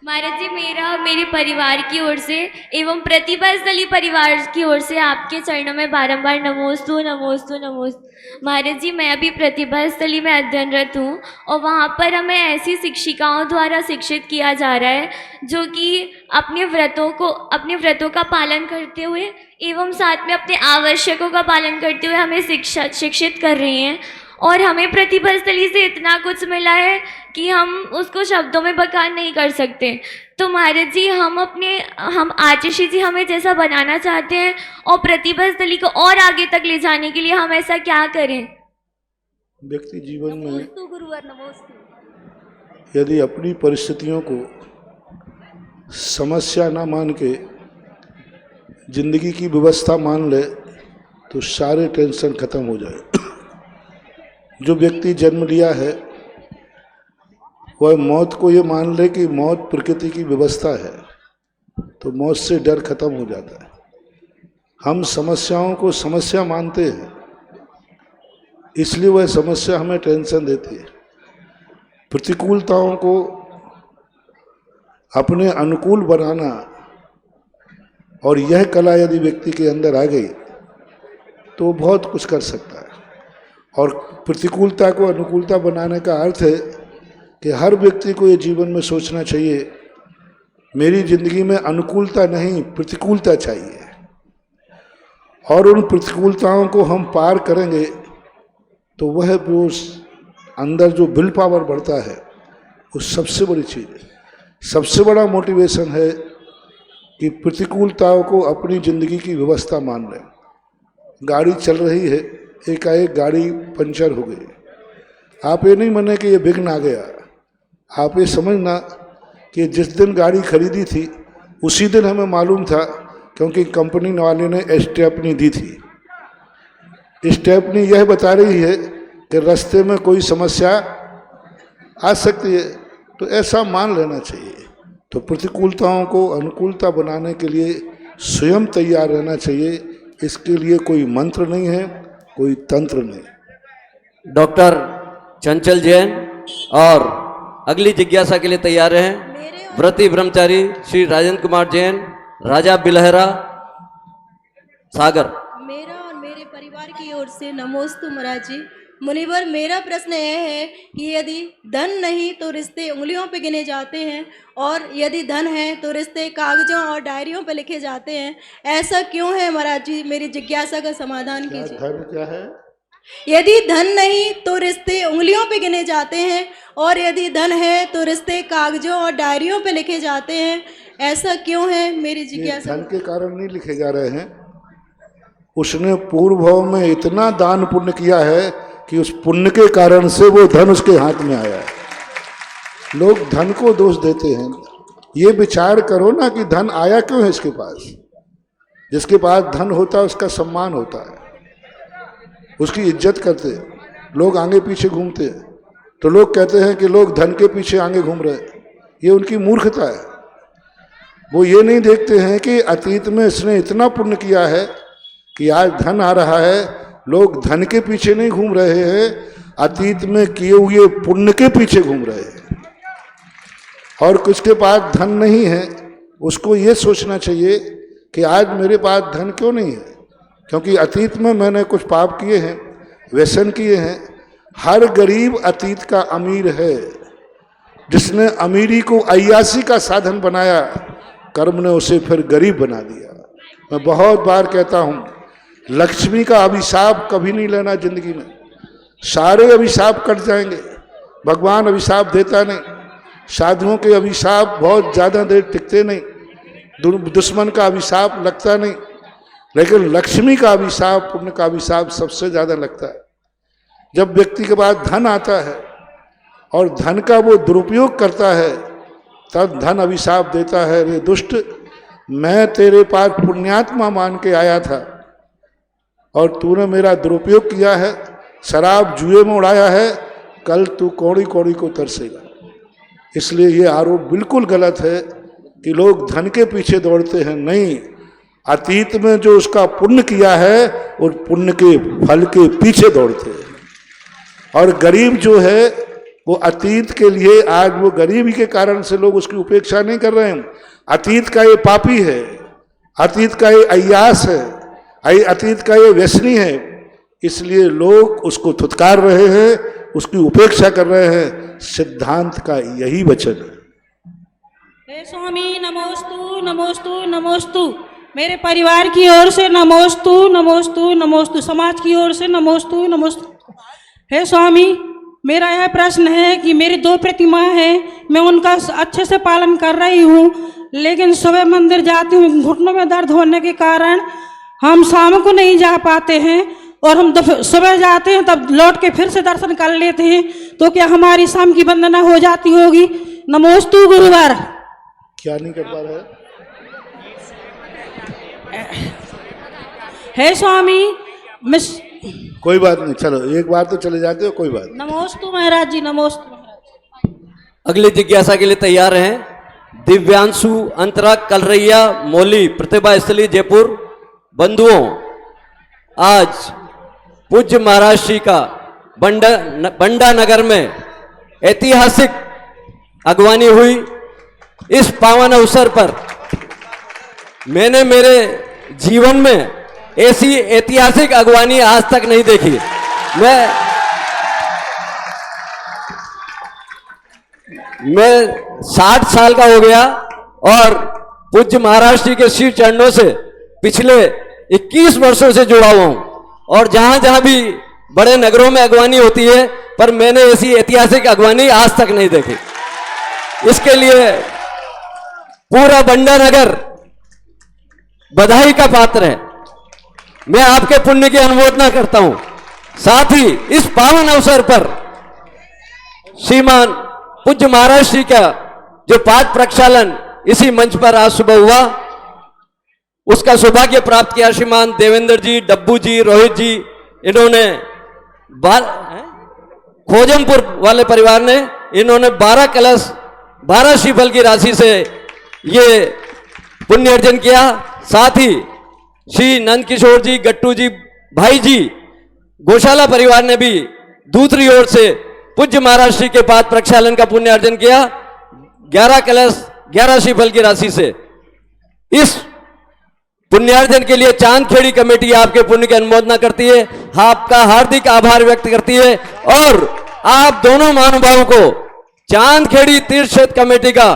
महाराज जी, मेरा और मेरे परिवार की ओर से एवं प्रतिभा स्थली परिवार की ओर से आपके चरणों में बारंबार नमोस्तु नमोस्तु नमोस्तु। महाराज जी, मैं अभी प्रतिभा स्थली में अध्ययनरत हूँ और वहाँ पर हमें ऐसी शिक्षिकाओं द्वारा शिक्षित किया जा रहा है जो कि अपने व्रतों का पालन करते हुए एवं साथ में अपने आवश्यकों का पालन करते हुए हमें शिक्षित कर रही हैं। और हमें प्रतिभा स्थली से इतना कुछ मिला है कि हम उसको शब्दों में बयान नहीं कर सकते। तो महाराज जी, हम आशीषी जी हमें जैसा बनाना चाहते हैं और प्रतिभा स्थली को और आगे तक ले जाने के लिए हम ऐसा क्या करें? व्यक्ति जीवन में यदि अपनी परिस्थितियों को समस्या ना मान के जिंदगी की व्यवस्था मान ले तो सारे टेंशन खत्म हो जाए। जो व्यक्ति जन्म लिया है वह मौत को ये मान ले कि मौत प्रकृति की व्यवस्था है, तो मौत से डर खत्म हो जाता है। हम समस्याओं को समस्या मानते हैं, इसलिए वह समस्या हमें टेंशन देती है। प्रतिकूलताओं को अपने अनुकूल बनाना, और यह कला यदि व्यक्ति के अंदर आ गई तो बहुत कुछ कर सकता है। और प्रतिकूलता को अनुकूलता बनाने का अर्थ है कि हर व्यक्ति को ये जीवन में सोचना चाहिए, मेरी जिंदगी में अनुकूलता नहीं प्रतिकूलता चाहिए, और उन प्रतिकूलताओं को हम पार करेंगे तो वह जो अंदर जो विल पावर बढ़ता है वो सबसे बड़ी चीज़ है। सबसे बड़ा मोटिवेशन है कि प्रतिकूलताओं को अपनी ज़िंदगी की व्यवस्था मान लें। गाड़ी चल रही है, एकाएक गाड़ी पंचर हो गई, आप ये नहीं माने कि ये विघ्न आ गया, आप ये समझना कि जिस दिन गाड़ी खरीदी थी उसी दिन हमें मालूम था, क्योंकि कंपनी वाले ने स्टेपनी दी थी। स्टेपनी यह बता रही है कि रास्ते में कोई समस्या आ सकती है, तो ऐसा मान लेना चाहिए। तो प्रतिकूलताओं को अनुकूलता बनाने के लिए स्वयं तैयार रहना चाहिए। इसके लिए कोई मंत्र नहीं है, कोई तंत्र नहीं। डॉक्टर चंचल जैन, और अगली जिज्ञासा के लिए तैयार हैं व्रती ब्रह्मचारी श्री राजेंद्र कुमार जैन, राजा बिलहरा सागर। मेरा और मेरे परिवार की ओर से नमोस्तु महाराज जी। मुनिवर, मेरा प्रश्न यह है कि यदि धन नहीं तो रिश्ते उंगलियों पे गिने जाते हैं, और यदि धन है तो रिश्ते कागजों और डायरियों पे लिखे जाते हैं। ऐसा क्यों है महाराज जी? मेरी जिज्ञासा का समाधान कीजिए। धन क्या है? यदि धन नहीं तो रिश्ते उंगलियों पे गिने जाते हैं, और यदि धन है तो रिश्ते कागजों और डायरियों पे लिखे जाते हैं। ऐसा क्यों है? मेरी जिज्ञासा। धन के कारण नहीं लिखे जा रहे हैं, उसने पूर्व भाव में इतना दान पुण्य किया है कि उस पुण्य के कारण से वो धन उसके हाथ में आया है। लोग धन को दोष देते हैं, ये विचार करो ना कि धन आया क्यों है इसके पास। जिसके पास धन होता है उसका सम्मान होता है, उसकी इज्जत करते हैं, लोग आगे पीछे घूमते हैं। तो लोग कहते हैं कि लोग धन के पीछे आगे घूम रहे हैं, ये उनकी मूर्खता है। वो ये नहीं देखते हैं कि अतीत में इसने इतना पुण्य किया है कि आज धन आ रहा है। लोग धन के पीछे नहीं घूम रहे हैं, अतीत में किए हुए पुण्य के पीछे घूम रहे हैं। और कुछ के पास धन नहीं है, उसको ये सोचना चाहिए कि आज मेरे पास धन क्यों नहीं है, क्योंकि अतीत में मैंने कुछ पाप किए हैं, व्यसन किए हैं। हर गरीब अतीत का अमीर है। जिसने अमीरी को अय्यासी का साधन बनाया, कर्म ने उसे फिर गरीब बना दिया। मैं बहुत बार कहता हूँ, लक्ष्मी का अभिशाप कभी नहीं लेना जिंदगी में, सारे अभिशाप कट जाएंगे। भगवान अभिशाप देता नहीं, साधुओं के अभिशाप बहुत ज़्यादा देर टिकते नहीं। दुश्मन का अभिशाप लगता नहीं, लेकिन लक्ष्मी का अभिशाप, पुण्य का अभिशाप सबसे ज्यादा लगता है। जब व्यक्ति के पास धन आता है और धन का वो दुरुपयोग करता है, तब धन अभिशाप देता है, रे दुष्ट, मैं तेरे पास पुण्यात्मा मान के आया था और तूने मेरा दुरुपयोग किया है, शराब जुए में उड़ाया है, कल तू कौड़ी कौड़ी को तरसेगा। इसलिए ये आरोप बिल्कुल गलत है कि लोग धन के पीछे दौड़ते हैं। नहीं, अतीत में जो उसका पुण्य किया है और पुण्य के फल के पीछे दौड़ते हैं। और गरीब जो है वो अतीत के लिए, आज वो गरीबी के कारण से लोग उसकी उपेक्षा नहीं कर रहे हैं। अतीत का ये पापी है, अतीत का ये अय्यास है, अतीत का ये व्यसनी है, इसलिए लोग उसको थुतकार रहे हैं, उसकी उपेक्षा कर रहे हैं। सिद्धांत का यही वचन है। हे स्वामी नमोस्तु नमोस्तु नमोस्तु, मेरे परिवार की ओर से नमोस्तु नमोस्तु नमोस्तु, समाज की ओर से नमोस्तु नमोस्तु। हे स्वामी, मेरा यह प्रश्न है कि मेरी 2 प्रतिमाएं हैं, मैं उनका अच्छे से पालन कर रही हूँ, लेकिन सुबह मंदिर जाती हूँ, घुटनों में दर्द होने के कारण हम शाम को नहीं जा पाते हैं, और हम सुबह जाते हैं तब लौट के फिर से दर्शन कर लेते हैं, तो क्या हमारी शाम की वंदना हो जाती होगी? नमोस्तु गुरुवार। क्या नहीं कर पा रहे? हे स्वामी, मैं कोई बात नहीं, चलो एक बार तो चले जाते हो, कोई बात। नमोस्तु महाराज जी, नमोस्तु। अगली जिज्ञासा के लिए तैयार हैं दिव्यांशु, अंतरा, कलरैया, मौली, प्रतिभा स्थली, जयपुर। बंधुओं, आज पूज्य महाराज श्री का बंडा नगर में ऐतिहासिक अगवानी हुई। इस पावन अवसर पर मैंने मेरे जीवन में ऐसी ऐतिहासिक अगवानी आज तक नहीं देखी। मैं 60 साल का हो गया और पूज्य महाराज श्री के श्री चरणों से पिछले 21 वर्षों से जुड़ा हुआ हूं, और जहां जहां भी बड़े नगरों में अगवानी होती है, पर मैंने ऐसी ऐतिहासिक अगवानी आज तक नहीं देखी। इसके लिए पूरा बंडा नगर बधाई का पात्र है। मैं आपके पुण्य की अनुमोदना करता हूं। साथ ही इस पावन अवसर पर श्रीमान पूज्य महाराज श्री का जो पाठ प्रक्षालन इसी मंच पर आज सुबह हुआ, उसका सौभाग्य प्राप्त किया श्रीमान देवेंद्र जी, डब्बू जी, रोहित जी। इन्होंने खोजमपुर वाले परिवार ने इन्होंने 12 कलश 12 श्रीफल की राशि से ये पुण्य अर्जन किया। साथ ही श्री नंद किशोर जी, गट्टू जी, भाई जी, गौशाला परिवार ने भी दूसरी ओर से पूज्य महाराज श्री के पाद प्रक्षालन का पुण्य अर्जन किया 11 कलश 11 श्रीफल की राशि से। इस पुण्यार्जन के लिए चांदखेड़ी कमेटी आपके पुण्य की अनुमोदना करती है, आपका हार्दिक आभार व्यक्त करती है, और आप दोनों महानुभावों को चांदखेड़ी तीर्थ क्षेत्र कमेटी का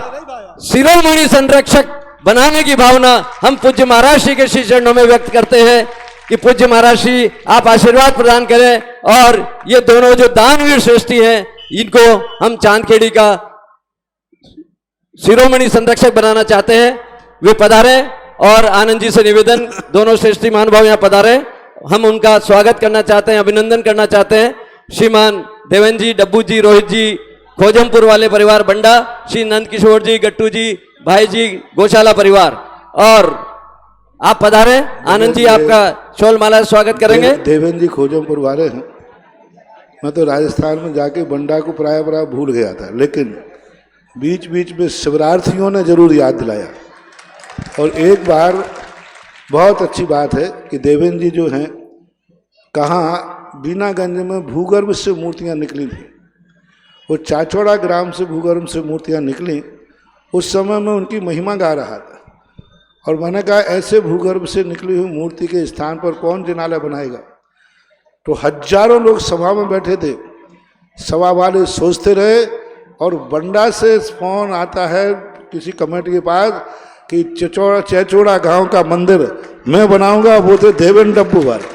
शिरोमणि संरक्षक बनाने की भावना हम पूज्य महाराज श्री के श्री चरणों में व्यक्त करते हैं कि पूज्य महाराज श्री आप आशीर्वाद प्रदान करें, और ये दोनों जो दानवीर श्रेष्ठी हैं इनको हम चांदखेड़ी का शिरोमणि संरक्षक बनाना चाहते हैं। वे पधारे, और आनंद जी से निवेदन, दोनों श्रेष्ठी महानुभाव यहाँ पधारे, हम उनका स्वागत करना चाहते हैं, अभिनंदन करना चाहते हैं। श्रीमान देवेंद्र जी, डब्बू जी, रोहित जी, खोजमपुर वाले परिवार बंडा, श्री नंद किशोर जी, गट्टू जी, भाई जी, गौशाला परिवार, और आप पधारे। आनंद जी आपका शोल माला स्वागत करेंगे। देवेंद्र जी खोजमपुर वाले हैं। मैं तो राजस्थान में जाके बंडा को प्राय भूल गया था, लेकिन बीच बीच में शिवरार्थियों ने जरूर याद दिलाया। और एक बार बहुत अच्छी बात है कि देवेंद्र जी जो हैं, कहाँ बीनागंज में भूगर्भ से मूर्तियाँ निकली थी, वो चाचौड़ा ग्राम से भूगर्भ से मूर्तियाँ निकली। उस समय मैं उनकी महिमा गा रहा था, और मैंने कहा ऐसे भूगर्भ से निकली हुई मूर्ति के स्थान पर कौन जिनालय बनाएगा। तो हजारों लोग सभा में बैठे थे, सभा वाले सोचते रहे, और बंडा से फोन आता है किसी कमेटी के पास कि चैचौड़ा गांव का मंदिर मैं बनाऊंगा, वो थे देवेंद्र डब्बू वाले।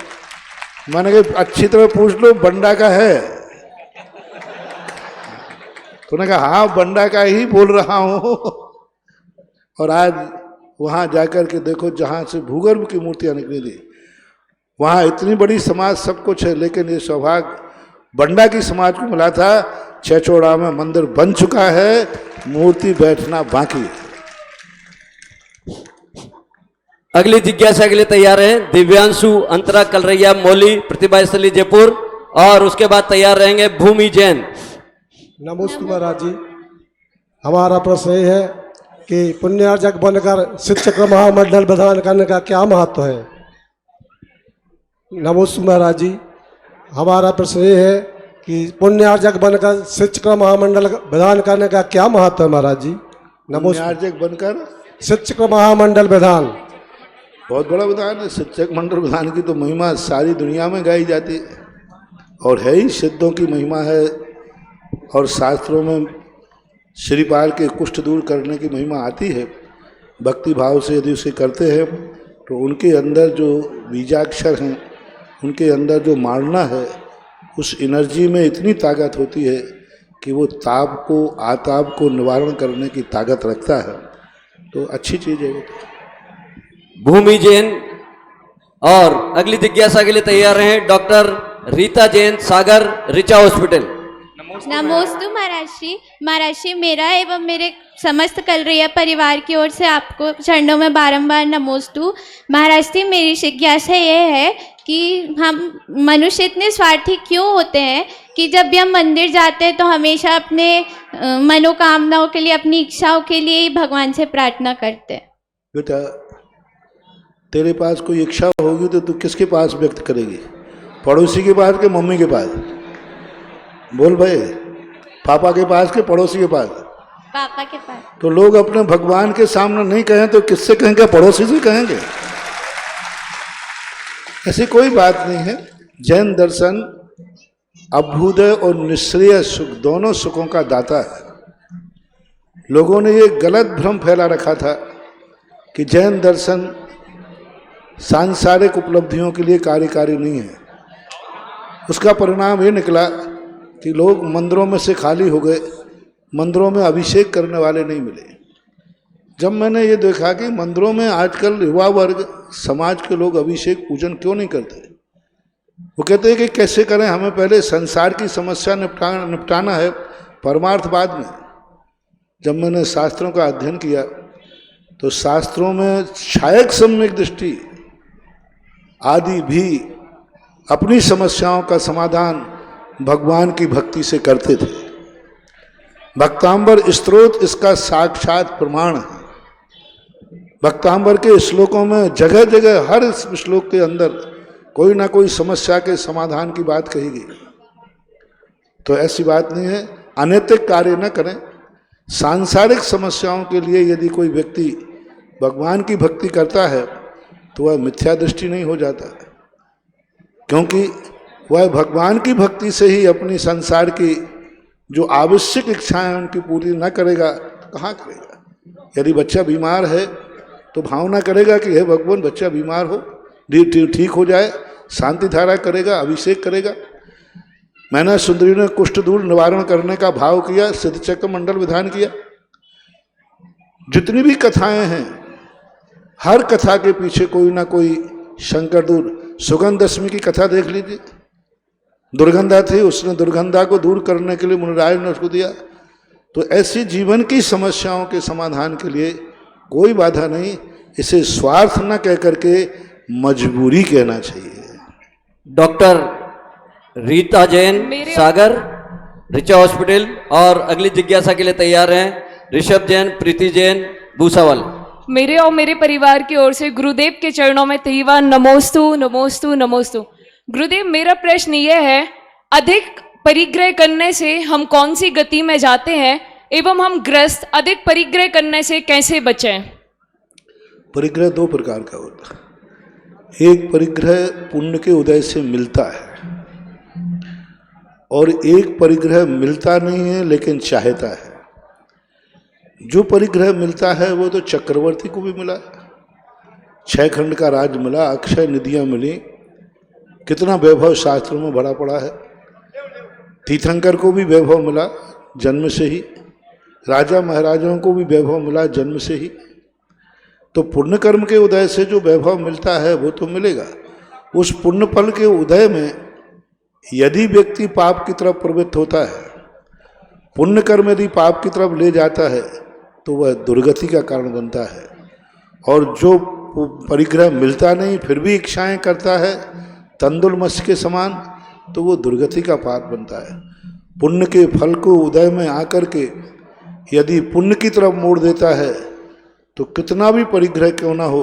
मैंने कहा अच्छी तरह पूछ लो बंडा का है। तो उन्होंने कहा हाँ बंडा का ही बोल रहा हूँ। और आज वहाँ जाकर के देखो, जहाँ से भूगर्भ की मूर्तियाँ निकली थी, वहाँ इतनी बड़ी समाज सब कुछ है, लेकिन ये सौभाग्य बंडा की समाज को मिला था। छेचोड़ा में मंदिर बन चुका है, मूर्ति बैठना बाकी है। अगली जिज्ञासा के लिए तैयार हैं दिव्यांशु अंतरा कलरैया मौली प्रतिभा स्थली जयपुर, और उसके बाद तैयार रहेंगे भूमि जैन। नमस्ते महाराज जी, हमारा प्रश्न ये है कि पुण्यार्जक बनकर शिक्षक महामंडल प्रदान करने का क्या महत्व है। नमस्ते महाराज जी, हमारा प्रश्न ये है कि पुण्यार्जक बनकर शिक्षक महामंडल प्रदान करने का क्या महत्व है महाराज जी। पुण्यार्जक बनकर शिक्षक महामंडल प्रधान बहुत बड़ा विधान है। शिक्षक मंडल विधान की तो महिमा सारी दुनिया में गाई जाती है और है ही, सिद्धों की महिमा है। और शास्त्रों में श्रीपाल के कुष्ठ दूर करने की महिमा आती है। भक्ति भाव से यदि उसे करते हैं तो उनके अंदर जो बीजाक्षर हैं, उनके अंदर जो मारना है, उस एनर्जी में इतनी ताकत होती है कि वो ताप को, आताप को निवारण करने की ताकत रखता है। तो अच्छी चीज़ है वो। भूमि जैन। और अगली जिज्ञासा के लिए तैयार हैं डॉक्टर रीता जैन, सागर ऋचा हॉस्पिटल। नमोस्तु महाराज श्री, मेरा एवं मेरे समस्त कलरैया परिवार की ओर से आपको चरणों में बारंबार नमोस्तु। महाराज जी, मेरी जिज्ञासा ये है कि हम मनुष्य इतने स्वार्थी क्यों होते हैं कि जब भी हम मंदिर जाते हैं तो हमेशा अपने मनोकामनाओं के लिए, अपनी इच्छाओं के लिए ही भगवान से प्रार्थना करते हैं। बेटा, तेरे पास कोई इच्छा होगी तो तू किसके पास व्यक्त करेगी? पड़ोसी के पास के मम्मी के पास? बोल भाई, पापा के पास के पड़ोसी के पास? पापा के पास। तो लोग अपने भगवान के सामने नहीं कहें तो किससे कहेंगे? पड़ोसी से कहेंगे। ऐसी कोई बात नहीं है। जैन दर्शन अभ्युदय और निश्रेय सुख, दोनों सुखों का दाता है। लोगों ने ये गलत भ्रम फैला रखा था कि जैन दर्शन सांसारिक उपलब्धियों के लिए कार्यकारी नहीं है। उसका परिणाम ये निकला कि लोग मंदिरों में से खाली हो गए, मंदिरों में अभिषेक करने वाले नहीं मिले। जब मैंने ये देखा कि मंदिरों में आजकल युवा वर्ग, समाज के लोग अभिषेक पूजन क्यों नहीं करते, वो कहते हैं कि कैसे करें, हमें पहले संसार की समस्या निपटाना है, परमार्थ बाद में। जब मैंने शास्त्रों का अध्ययन किया तो शास्त्रों में क्षायक सम्यक दृष्टि आदि भी अपनी समस्याओं का समाधान भगवान की भक्ति से करते थे। भक्तांबर स्तोत्र इसका साक्षात प्रमाण है। भक्तांबर के श्लोकों में जगह जगह, हर श्लोक के अंदर कोई ना कोई समस्या के समाधान की बात कही गई। तो ऐसी बात नहीं है, अनैतिक कार्य न करें। सांसारिक समस्याओं के लिए यदि कोई व्यक्ति भगवान की भक्ति करता है तो वह मिथ्या दृष्टि नहीं हो जाता, क्योंकि वह भगवान की भक्ति से ही अपनी संसार की जो आवश्यक इच्छाएं उनकी पूरी न करेगा तो कहाँ करेगा। यदि बच्चा बीमार है तो भावना करेगा कि हे भगवान, बच्चा बीमार हो, ठीक हो जाए, शांति धारा करेगा, अभिषेक करेगा। मैंने सुंदरी ने कुष्ठ दूर निवारण करने का भाव किया, सिद्धचक्र मंडल विधान किया। जितनी भी कथाएं हैं, हर कथा के पीछे कोई ना कोई शंकर दूर। सुगंध दशमी की कथा देख लीजिए, दुर्गंधा थी, उसने दुर्गंधा को दूर करने के लिए मुनिराज ने उसको दिया। तो ऐसी जीवन की समस्याओं के समाधान के लिए कोई बाधा नहीं, इसे स्वार्थ न कह करके मजबूरी कहना चाहिए। डॉक्टर रीता जैन, सागर ऋचा हॉस्पिटल। और अगली जिज्ञासा के लिए तैयार हैं ऋषभ जैन, प्रीति जैन, भूसावल। मेरे और मेरे परिवार की ओर से गुरुदेव के चरणों में त्रिवार नमोस्तु नमोस्तु नमोस्तु। गुरुदेव, मेरा प्रश्न ये है, अधिक परिग्रह करने से हम कौन सी गति में जाते हैं एवं हम ग्रस्त अधिक परिग्रह करने से कैसे बचें? परिग्रह दो प्रकार का होता है। एक परिग्रह पुण्य के उदय से मिलता है और एक परिग्रह मिलता नहीं है लेकिन चाहता है। जो परिग्रह मिलता है वो तो चक्रवर्ती को भी मिला, 6 खंड का राज मिला, अक्षय निधियां मिली, कितना वैभव शास्त्रों में भरा पड़ा है। तीर्थंकर को भी वैभव मिला जन्म से ही, राजा महाराजाओं को भी वैभव मिला जन्म से ही। तो पुण्य कर्म के उदय से जो वैभव मिलता है वो तो मिलेगा। उस पुण्य फल के उदय में यदि व्यक्ति पाप की तरफ प्रवृत्त होता है, पुण्य कर्म यदि पाप की तरफ ले जाता है, तो वह दुर्गति का कारण बनता है। और जो परिग्रह मिलता नहीं फिर भी इच्छाएं करता है तंदुल मत्स्य के समान, तो वो दुर्गति का पात्र बनता है। पुण्य के फल को उदय में आकर के यदि पुण्य की तरफ मोड़ देता है, तो कितना भी परिग्रह क्यों ना हो,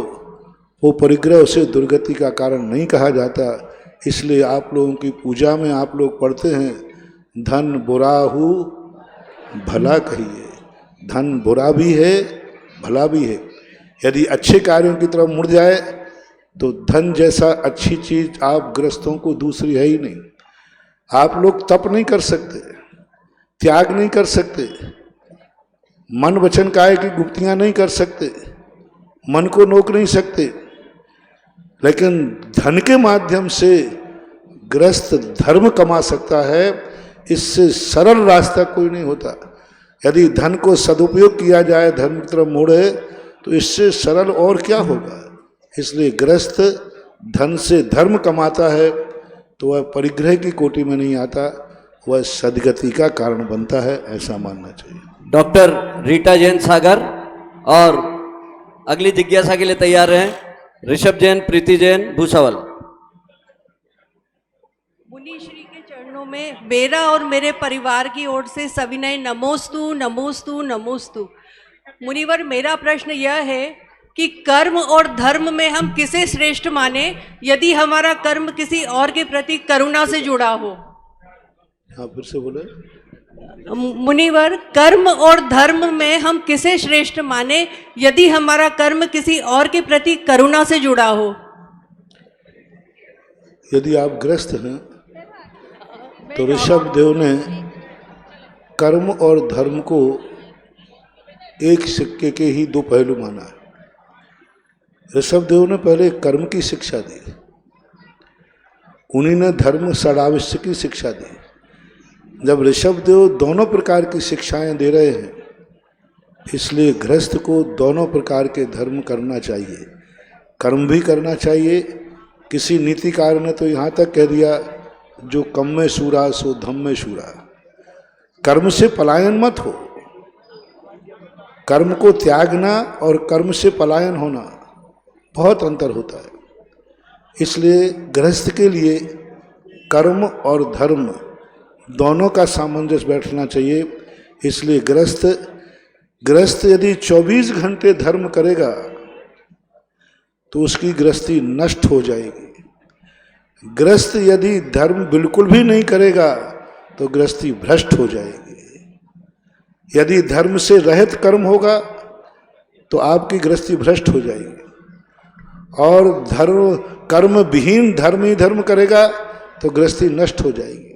वो परिग्रह उसे दुर्गति का कारण नहीं कहा जाता। इसलिए आप लोगों की पूजा में आप लोग पढ़ते हैं, धन बुरा हो भला कहिए। धन बुरा भी है भला भी है। यदि अच्छे कार्यों की तरफ मुड़ जाए तो धन जैसा अच्छी चीज आप गृहस्थों को दूसरी है ही नहीं। आप लोग तप नहीं कर सकते, त्याग नहीं कर सकते, मन वचन काय की गुप्तियां नहीं कर सकते, मन को नोक नहीं सकते, लेकिन धन के माध्यम से गृहस्थ धर्म कमा सकता है। इससे सरल रास्ता कोई नहीं होता। यदि धन को सदुपयोग किया जाए, धर्म की तरफ मोड़े, तो इससे सरल और क्या होगा। इसलिए गृहस्थ धन से धर्म कमाता है तो वह परिग्रह की कोटि में नहीं आता, वह सदगति का कारण बनता है, ऐसा मानना चाहिए। डॉक्टर रीटा जैन सागर और अगली जिज्ञासा के लिए तैयार हैं ऋषभ जैन, प्रीति जैन, भूसावल। मुनि श्री के चरणों में मेरा और मेरे परिवार की ओर से सविनय नमोस्तु नमोस्तु नमोस्तु। मुनिवर, मेरा प्रश्न यह है कि कर्म और धर्म में हम किसे श्रेष्ठ माने यदि हमारा कर्म किसी और के प्रति करुणा से जुड़ा हो। हाँ, फिर से बोले। मुनिवर, कर्म और धर्म में हम किसे श्रेष्ठ माने यदि हमारा कर्म किसी और के प्रति करुणा से जुड़ा हो। यदि आप ग्रस्त हैं तो ऋषभ देव ने कर्म और धर्म को एक सिक्के के ही दो पहलू माना है। ऋषभ देव ने पहले कर्म की शिक्षा दी, उन्हीं ने धर्म षडावश्य की शिक्षा दी। जब ऋषभ देव दोनों प्रकार की शिक्षाएं दे रहे हैं, इसलिए गृहस्थ को दोनों प्रकार के धर्म करना चाहिए, कर्म भी करना चाहिए। किसी नीतिकार ने तो यहाँ तक कह दिया, जो कम में सूरा सो धम में शूरा। कर्म से पलायन मत हो। कर्म को त्यागना और कर्म से पलायन होना बहुत अंतर होता है। इसलिए गृहस्थ के लिए कर्म और धर्म दोनों का सामंजस्य बैठना चाहिए। इसलिए गृहस्थ यदि 24 घंटे धर्म करेगा तो उसकी गृहस्थी नष्ट हो जाएगी। गृहस्थ यदि धर्म बिल्कुल भी नहीं करेगा तो गृहस्थी भ्रष्ट हो जाएगी। यदि धर्म से रहित कर्म होगा तो आपकी गृहस्थी भ्रष्ट हो जाएगी। और कर्म विहीन धर्म ही धर्म करेगा तो गृहस्थी नष्ट हो जाएगी।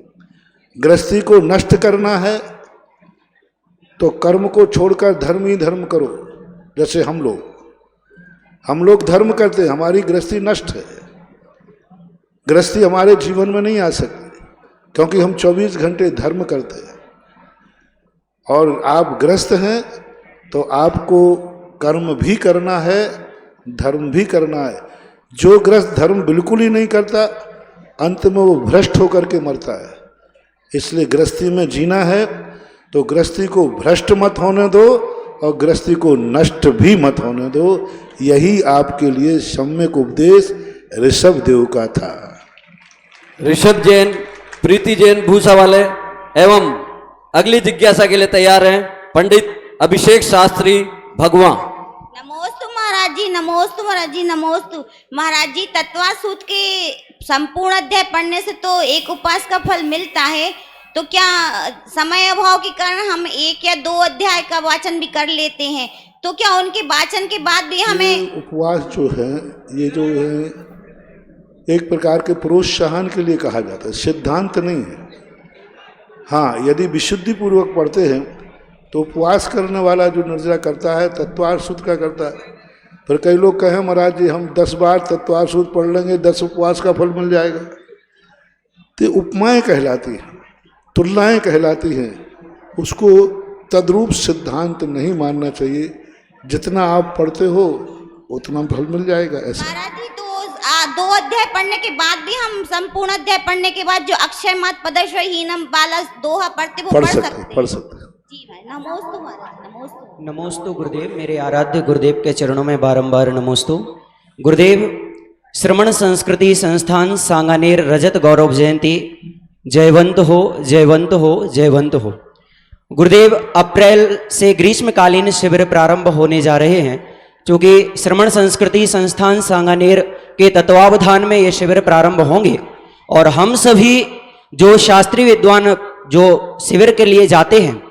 गृहस्थी को नष्ट करना है तो कर्म को छोड़कर धर्म ही धर्म करो। जैसे हम लोग धर्म करते हैं, हमारी गृहस्थी नष्ट है। गृहस्थी हमारे जीवन में नहीं आ सकती क्योंकि हम 24 घंटे धर्म करते हैं। और आप गृहस्थ हैं तो आपको कर्म भी करना है, धर्म भी करना है। जो गृहस्थ धर्म बिल्कुल ही नहीं करता, अंत में वो भ्रष्ट होकर के मरता है। इसलिए गृहस्थी में जीना है तो गृहस्थी को भ्रष्ट मत होने दो और गृहस्थी को नष्ट भी मत होने दो। यही आपके लिए सम्यक उपदेश ऋषभ देव का था। ऋषभ जैन, प्रीति जैन, भूसावल एवं अगली जिज्ञासा के लिए तैयार हैं पंडित अभिषेक शास्त्री, भगवान। नमोस्तु महाराज जी, नमोस्तु महाराज जी, नमोस्तु महाराज जी। तत्वा सूत्र के संपूर्ण अध्याय पढ़ने से तो एक उपवास का फल मिलता है, तो क्या समय अभाव के कारण हम 1 या 2 अध्याय का वाचन भी कर लेते हैं, तो क्या उनके वाचन के बाद भी हमें उपवास जो है, ये जो है एक प्रकार के प्रोत्साहन के लिए कहा जाता है, सिद्धांत नहीं है। हाँ, यदि विशुद्धि पूर्वक पढ़ते हैं तो उपवास करने वाला जो निर्जरा करता है तत्वार सूत्र का करता है। फिर कई लोग कहें महाराज जी हम 10 बार तत्वार सूत्र पढ़ लेंगे, 10 उपवास का फल मिल जाएगा। तो उपमाएं कहलाती हैं, तुलनाएं कहलाती हैं। उसको तद्रूप सिद्धांत नहीं मानना चाहिए। जितना आप पढ़ते हो उतना फल मिल जाएगा। ऐसा महाराज जी, तो 2 अध्याय पढ़ने के बाद भी हम संपूर्ण अध्याय पढ़ने के बाद जो अक्षय मत पदश्वहीनम बाला दोहा पढ़ते वो पढ़ पढ़ सकते सकते पढ़ सकते। जी भाई, नमोस्तु महाराज, नमोस्तु। नमोस्तु गुरुदेव, मेरे आराध्य गुरुदेव के चरणों में बारंबार नमोस्तु। गुरुदेव, श्रमण संस्कृति संस्थान सांगानेर रजत गौरव जयंती जयवंत हो, जयवंत हो, जयवंत हो। गुरुदेव, अप्रैल से ग्रीष्मकालीन शिविर प्रारंभ होने जा रहे हैं, क्योंकि श्रमण संस्कृति संस्थान सांगानेर के तत्वावधान में ये शिविर प्रारंभ होंगे और हम सभी जो शास्त्रीय विद्वान जो शिविर के लिए जाते हैं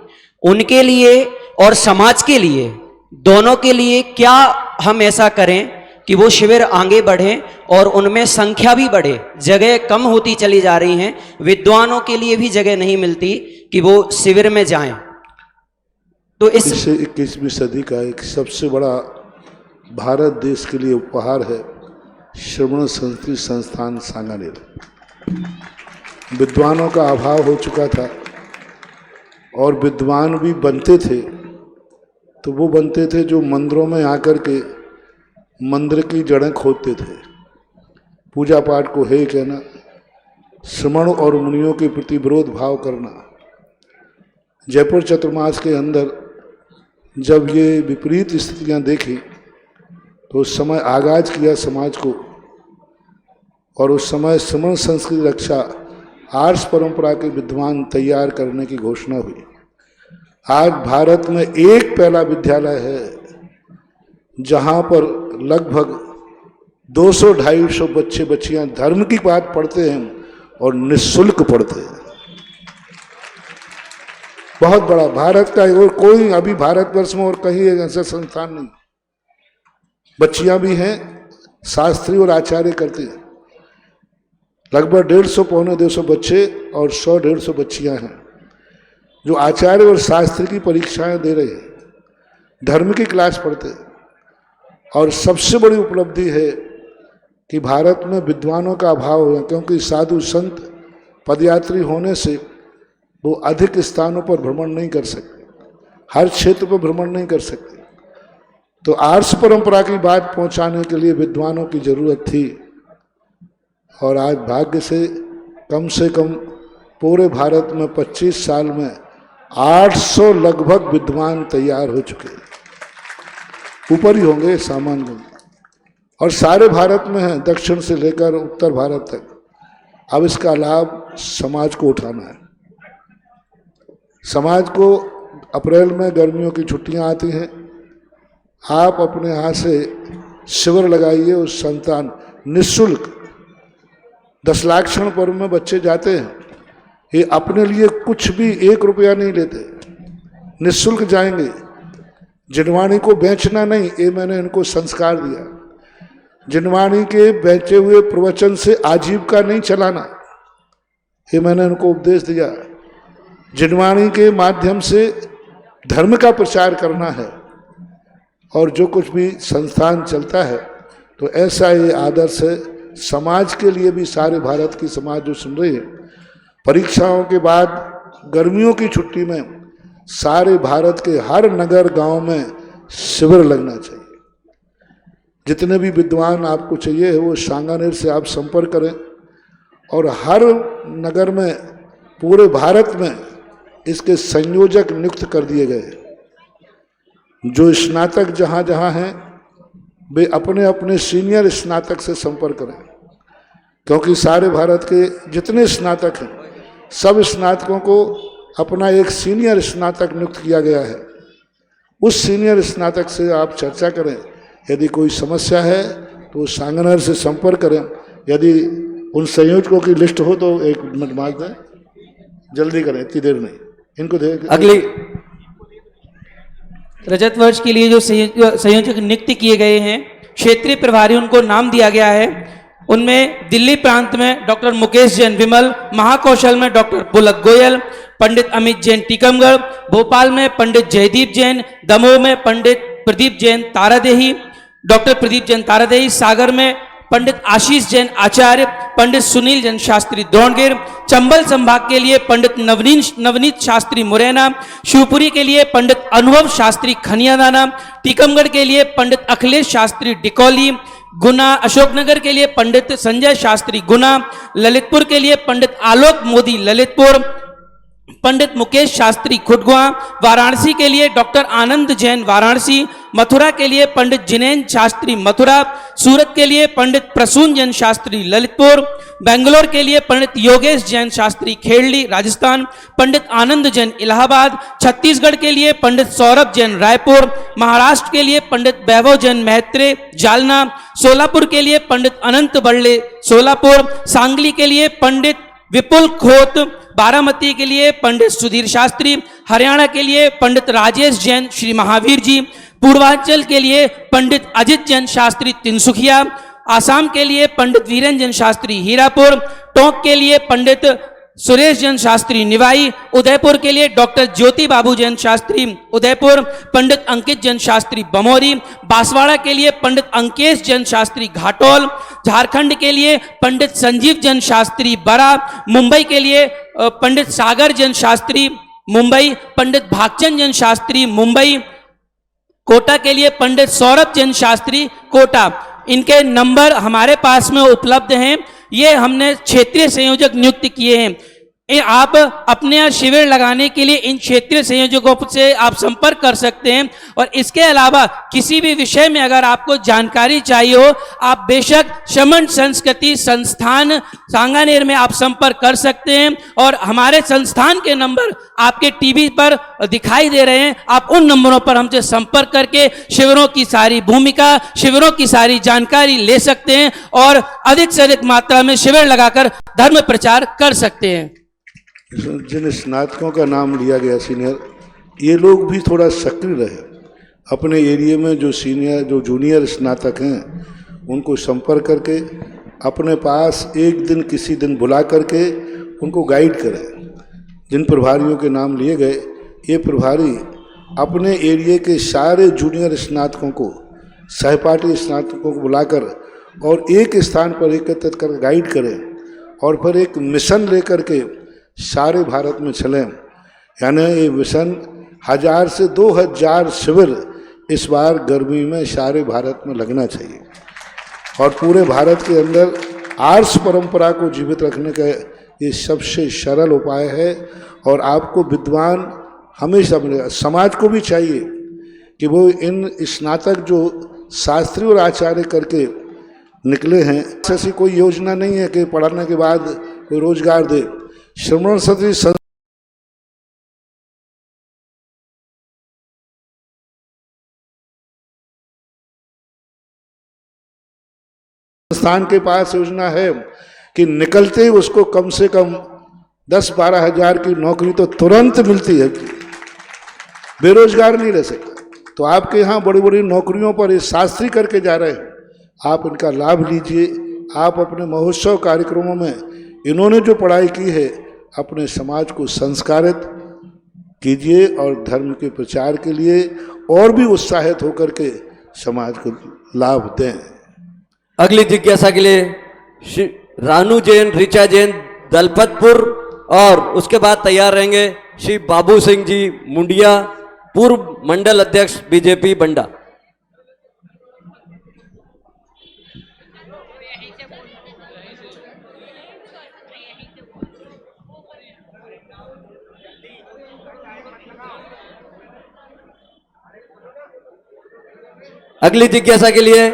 उनके लिए और समाज के लिए, दोनों के लिए क्या हम ऐसा करें कि वो शिविर आगे बढ़े और उनमें संख्या भी बढ़े। जगह कम होती चली जा रही हैं, विद्वानों के लिए भी जगह नहीं मिलती कि वो शिविर में जाएं। तो इस 21वीं सदी का एक सबसे बड़ा भारत देश के लिए उपहार है श्रमण संस्कृति संस्थान सांगानेर। विद्वानों का अभाव हो चुका था और विद्वान भी बनते थे, तो वो बनते थे जो मंदिरों में आकर के मंदिर की जड़ें खोदते थे, पूजा पाठ को हे कहना, श्रमण और मुनियों के प्रति विरोध भाव करना। जयपुर चतुर्मास के अंदर जब ये विपरीत स्थितियां देखी तो उस समय आगाज किया समाज को, और उस समय श्रमण संस्कृति रक्षा आर्ष परंपरा के विद्वान तैयार करने की घोषणा हुई। आज भारत में एक पहला विद्यालय है जहां पर लगभग 200-250 बच्चे बच्चियां धर्म की बात पढ़ते हैं और निःशुल्क पढ़ते हैं। बहुत बड़ा भारत का, और कोई अभी भारतवर्ष में और कहीं ऐसा संस्थान नहीं। बच्चियां भी हैं, शास्त्री और आचार्य करते हैं। लगभग 150-150 बच्चे और 100-150 बच्चियां हैं जो आचार्य और शास्त्री की परीक्षाएं दे रहे हैं, धर्म की क्लास पढ़ते हैं। और सबसे बड़ी उपलब्धि है कि भारत में विद्वानों का अभाव हुआ, क्योंकि साधु संत पदयात्री होने से वो अधिक स्थानों पर भ्रमण नहीं कर सकते, हर क्षेत्र पर भ्रमण नहीं कर सकते। तो आर्ष परंपरा की बात पहुंचाने के लिए विद्वानों की जरूरत थी, और आज भाग्य से कम पूरे भारत में 25 साल में 800 लगभग विद्वान तैयार हो चुके हैं, ऊपर ही होंगे सामान्य, और सारे भारत में हैं, दक्षिण से लेकर उत्तर भारत तक। अब इसका लाभ समाज को उठाना है। समाज को अप्रैल में गर्मियों की छुट्टियां आती हैं, आप अपने यहाँ से शिविर लगाइए, उस संतान निःशुल्क 10 लाक्षण पर्व में बच्चे जाते हैं, ये अपने लिए कुछ भी 1 रुपया नहीं लेते, निःशुल्क जाएंगे। जिनवाणी को बेचना नहीं, ये मैंने इनको संस्कार दिया। जिनवाणी के बेचे हुए प्रवचन से आजीविका नहीं चलाना, ये मैंने इनको उपदेश दिया। जिनवाणी के माध्यम से धर्म का प्रचार करना है, और जो कुछ भी संस्थान चलता है तो ऐसा ये आदर्श है समाज के लिए भी। सारे भारत की समाज जो सुन रही है, परीक्षाओं के बाद गर्मियों की छुट्टी में सारे भारत के हर नगर गांव में शिविर लगना चाहिए। जितने भी विद्वान आपको चाहिए वो सांगानेर से आप संपर्क करें, और हर नगर में पूरे भारत में इसके संयोजक नियुक्त कर दिए गए। जो स्नातक जहाँ जहाँ हैं वे अपने अपने सीनियर स्नातक से संपर्क करें, क्योंकि सारे भारत के जितने स्नातक हैं सब स्नातकों को अपना एक सीनियर स्नातक नियुक्त किया गया है। उस सीनियर स्नातक से आप चर्चा करें, यदि कोई समस्या है तो सांगानेर से संपर्क करें। यदि उन संयोजकों की लिस्ट हो तो 1 मिनट मार दें, जल्दी करें, इतनी देर नहीं। इनको अगली रजत वर्ष के लिए जो संयोजक नियुक्त किए गए हैं, क्षेत्रीय प्रभारी उनको नाम दिया गया है। उनमें दिल्ली प्रांत में डॉक्टर मुकेश जैन विमल, महाकौशल में डॉक्टर पुलक गोयल, पंडित अमित जैन टीकमगढ़, भोपाल में पंडित जयदीप जैन, दमोह में पंडित प्रदीप जैन तारादेही, डॉक्टर प्रदीप जैन तारादेही, सागर में पंडित आशीष जैन आचार्य, पंडित सुनील जैन शास्त्री द्रोणगिर, चंबल संभाग के लिए पंडित नवनीत शास्त्री मुरैना, शिवपुरी के लिए पंडित अनुभव शास्त्री खनियादाना, टीकमगढ़ के लिए पंडित अखिलेश शास्त्री डिकौली, गुना, अशोकनगर के लिए पंडित संजय शास्त्री गुना, ललितपुर के लिए पंडित आलोक मोदी ललितपुर, पंडित मुकेश शास्त्री खुटगुआ, वाराणसी के लिए डॉक्टर आनंद जैन वाराणसी, मथुरा के लिए पंडित जिनेन्द्र शास्त्री मथुरा, सूरत के लिए पंडित प्रसून जैन शास्त्री ललितपुर, बेंगलोर के लिए पंडित योगेश जैन शास्त्री खेड़ली राजस्थान, पंडित आनंद जैन इलाहाबाद, छत्तीसगढ़ के लिए पंडित सौरभ जैन रायपुर, महाराष्ट्र के लिए पंडित वैभव जैन मैत्रे जालना, सोलापुर के लिए पंडित अनंत बल्ले सोलापुर, सांगली के लिए पंडित विपुल खोत, बारामती के लिए पंडित सुधीर शास्त्री, हरियाणा के लिए पंडित राजेश जैन श्री महावीर जी, पूर्वांचल के लिए पंडित अजित जैन शास्त्री तिनसुखिया, आसाम के लिए पंडित वीरेंद्र जैन शास्त्री हीरापुर, टोंक के लिए पंडित सुरेश जैन शास्त्री निवाई, उदयपुर के लिए डॉक्टर ज्योति बाबू जैन शास्त्री उदयपुर, पंडित अंकित जैन शास्त्री बमोरी, बांसवाड़ा के लिए पंडित अंकेश जैन शास्त्री घाटोल, झारखंड के लिए पंडित संजीव जैन शास्त्री बरा, मुंबई के लिए पंडित सागर जैन शास्त्री मुंबई, पंडित भागचंद जैन शास्त्री मुंबई, कोटा के लिए पंडित सौरभ जैन शास्त्री कोटा। इनके नंबर हमारे पास में उपलब्ध हैं। ये हमने क्षेत्रीय संयोजक नियुक्त किए हैं। आप अपने यहाँ शिविर लगाने के लिए इन क्षेत्रीय संयोजकों से आप संपर्क कर सकते हैं। और इसके अलावा किसी भी विषय में अगर आपको जानकारी चाहिए हो, आप बेशक श्रमण संस्कृति संस्थान सांगानेर में आप संपर्क कर सकते हैं। और हमारे संस्थान के नंबर आपके टीवी पर दिखाई दे रहे हैं। आप उन नंबरों पर हमसे संपर्क करके शिविरों की सारी भूमिका, शिविरों की सारी जानकारी ले सकते हैं और अधिक से अधिक मात्रा में शिविर लगाकर धर्म प्रचार कर सकते हैं। जिन स्नातकों का नाम लिया गया सीनियर, ये लोग भी थोड़ा सक्रिय रहे। अपने एरिया में जो सीनियर जो जूनियर स्नातक हैं उनको संपर्क करके अपने पास एक दिन किसी दिन बुला करके उनको गाइड करें। जिन प्रभारियों के नाम लिए गए, ये प्रभारी अपने एरिया के सारे जूनियर स्नातकों को, सहपाठी स्नातकों को बुलाकर और एक स्थान पर एकत्रित कर गाइड करें और फिर एक मिशन लेकर के सारे भारत में चलें। यानी ये मिशन 1000 से 2000 शिविर इस बार गर्मी में सारे भारत में लगना चाहिए और पूरे भारत के अंदर आर्ष परंपरा को जीवित रखने का ये सबसे सरल उपाय है। और आपको विद्वान हमेशा मिलेगा। समाज को भी चाहिए कि वो इन स्नातक जो शास्त्री और आचार्य करके निकले हैं, ऐसी कोई योजना नहीं है कि पढ़ाने के बाद कोई रोजगार दे। श्रमण संस्थान के पास योजना है कि निकलते ही उसको कम से कम 10-12 हजार की नौकरी तो तुरंत मिलती है, बेरोजगार नहीं रह सकता। तो आपके यहाँ बड़ी बड़ी नौकरियों पर ये शास्त्री करके जा रहे हैं, आप इनका लाभ लीजिए। आप अपने महोत्सव कार्यक्रमों में इन्होंने जो पढ़ाई की है अपने समाज को संस्कारित कीजिए और धर्म के प्रचार के लिए और भी उत्साहित होकर के समाज को लाभ दें। अगली जिज्ञासा के लिए रानू जैन, ऋचा जैन दलपतपुर और उसके बाद तैयार रहेंगे श्री बाबू सिंह जी मुंडिया, पूर्व मंडल अध्यक्ष बीजेपी बंडा। अगली जिज्ञासा के लिए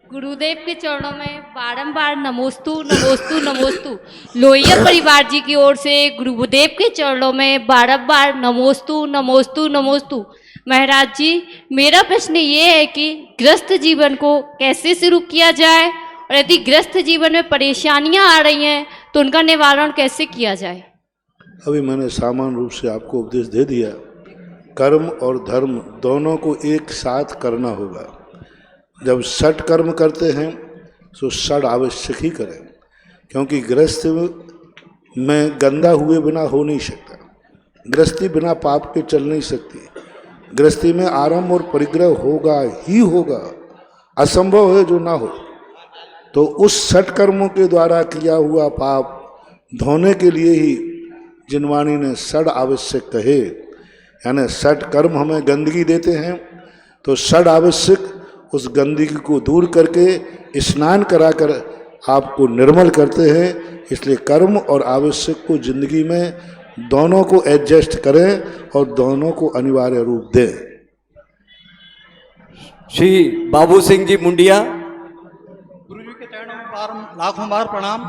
गुरुदेव के चरणों में बारंबार नमोस्तु नमोस्तु नमोस्तु। लोहिया परिवार जी की ओर से गुरुदेव के चरणों में बारंबार नमोस्तु नमोस्तु नमोस्तु। महाराज जी, मेरा प्रश्न ये है कि गृहस्थ जीवन को कैसे शुरू किया जाए और यदि गृहस्थ जीवन में परेशानियां आ रही हैं तो उनका निवारण कैसे किया जाए? अभी मैंने सामान्य रूप से आपको उपदेश दे दिया। कर्म और धर्म दोनों को एक साथ करना होगा। जब षट कर्म करते हैं तो षड आवश्यक ही करें, क्योंकि गृहस्थ में गंदा हुए बिना हो नहीं सकता। गृहस्थी बिना पाप के चल नहीं सकती। गृहस्थी में आरंभ और परिग्रह होगा ही होगा, असंभव है जो ना हो। तो उस सटकर्मों के द्वारा किया हुआ पाप धोने के लिए ही जिनवाणी ने षड आवश्यक कहे, यानी षड कर्म हमें गंदगी देते हैं, तो षड आवश्यक उस गंदगी को दूर करके स्नान कराकर आपको निर्मल करते हैं। इसलिए कर्म और आवश्यक को जिंदगी में दोनों को एडजस्ट करें और दोनों को अनिवार्य रूप दें। श्री बाबू सिंह जी मुंडिया। गुरुजी के चरणों में लाखों बार प्रणाम।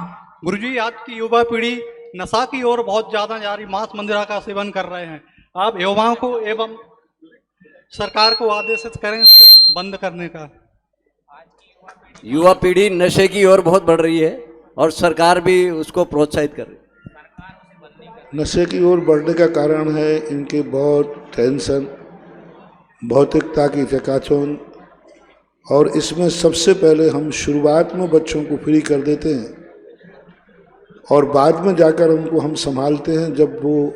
गुरुजी, आज की युवा पीढ़ी नशा की ओर बहुत ज्यादा जा रही, मांस मंदिरा का सेवन कर रहे हैं। आप युवाओं को एवं सरकार को आदेशित करें इसको बंद करने का। युवा पीढ़ी नशे की ओर बहुत बढ़ रही है और सरकार भी उसको प्रोत्साहित कर रही है। नशे की ओर बढ़ने का कारण है इनके बहुत टेंशन, भौतिकता की चकाचौंध, और इसमें सबसे पहले हम शुरुआत में बच्चों को फ्री कर देते हैं और बाद में जाकर उनको हम संभालते हैं। जब वो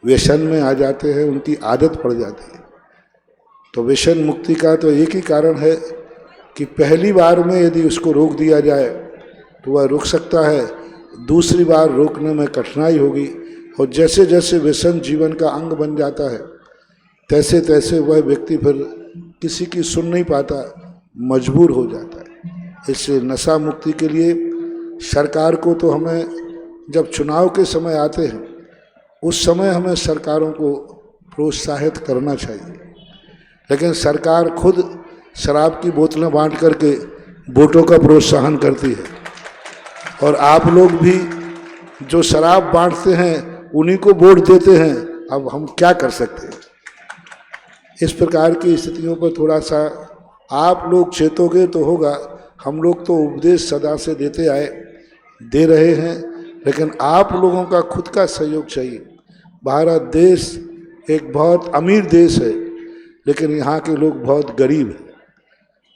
व्यसन में आ जाते हैं, उनकी आदत पड़ जाती है। तो व्यसन मुक्ति का तो एक ही कारण है कि पहली बार में यदि उसको रोक दिया जाए तो वह रुक सकता है, दूसरी बार रोकने में कठिनाई होगी, और जैसे जैसे व्यसन जीवन का अंग बन जाता है तैसे तैसे वह व्यक्ति फिर किसी की सुन नहीं पाता, मजबूर हो जाता है। इसलिए नशा मुक्ति के लिए सरकार को तो हमें, जब चुनाव के समय आते हैं उस समय हमें सरकारों को प्रोत्साहित करना चाहिए, लेकिन सरकार खुद शराब की बोतलें बांट करके वोटों का प्रोत्साहन करती है, और आप लोग भी जो शराब बांटते हैं उन्हीं को वोट देते हैं। अब हम क्या कर सकते हैं? इस प्रकार की स्थितियों पर थोड़ा सा आप लोग चेतोगे तो होगा। हम लोग तो उपदेश सदा से देते आए, दे रहे हैं, लेकिन आप लोगों का खुद का सहयोग चाहिए। भारत देश एक बहुत अमीर देश है, लेकिन यहाँ के लोग बहुत गरीब हैं।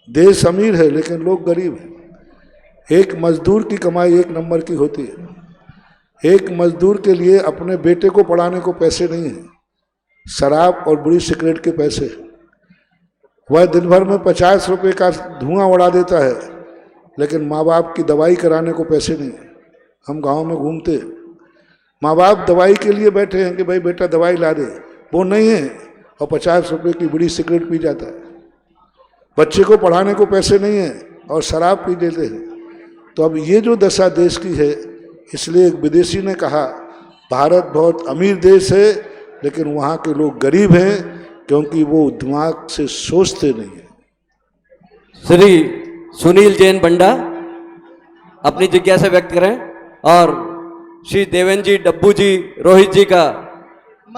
देश अमीर है लेकिन लोग गरीब हैं। एक मजदूर की कमाई एक नंबर की होती है। एक मजदूर के लिए अपने बेटे को पढ़ाने को पैसे नहीं हैं, शराब और बुरी सिगरेट के पैसे हैं। वह दिन भर में 50 रुपये का धुआं उड़ा देता है, लेकिन माँ बाप की दवाई कराने को पैसे नहीं हैं। हम गांव में घूमते हैं, माँ बाप दवाई के लिए बैठे हैं कि भाई बेटा दवाई ला दे, वो नहीं है, और 50 रुपये की बुरी सिगरेट पी जाता है। बच्चे को पढ़ाने को पैसे नहीं हैं और शराब पी लेते हैं। तो अब ये जो दशा देश की है, इसलिए एक विदेशी ने कहा भारत बहुत अमीर देश है लेकिन वहाँ के लोग गरीब हैं, क्योंकि वो दिमाग से सोचते नहीं हैं। श्री सुनील जैन बंडा अपनी जिज्ञासा व्यक्त करें, और श्री देवेंद्र जी, डब्बू जी, रोहित जी का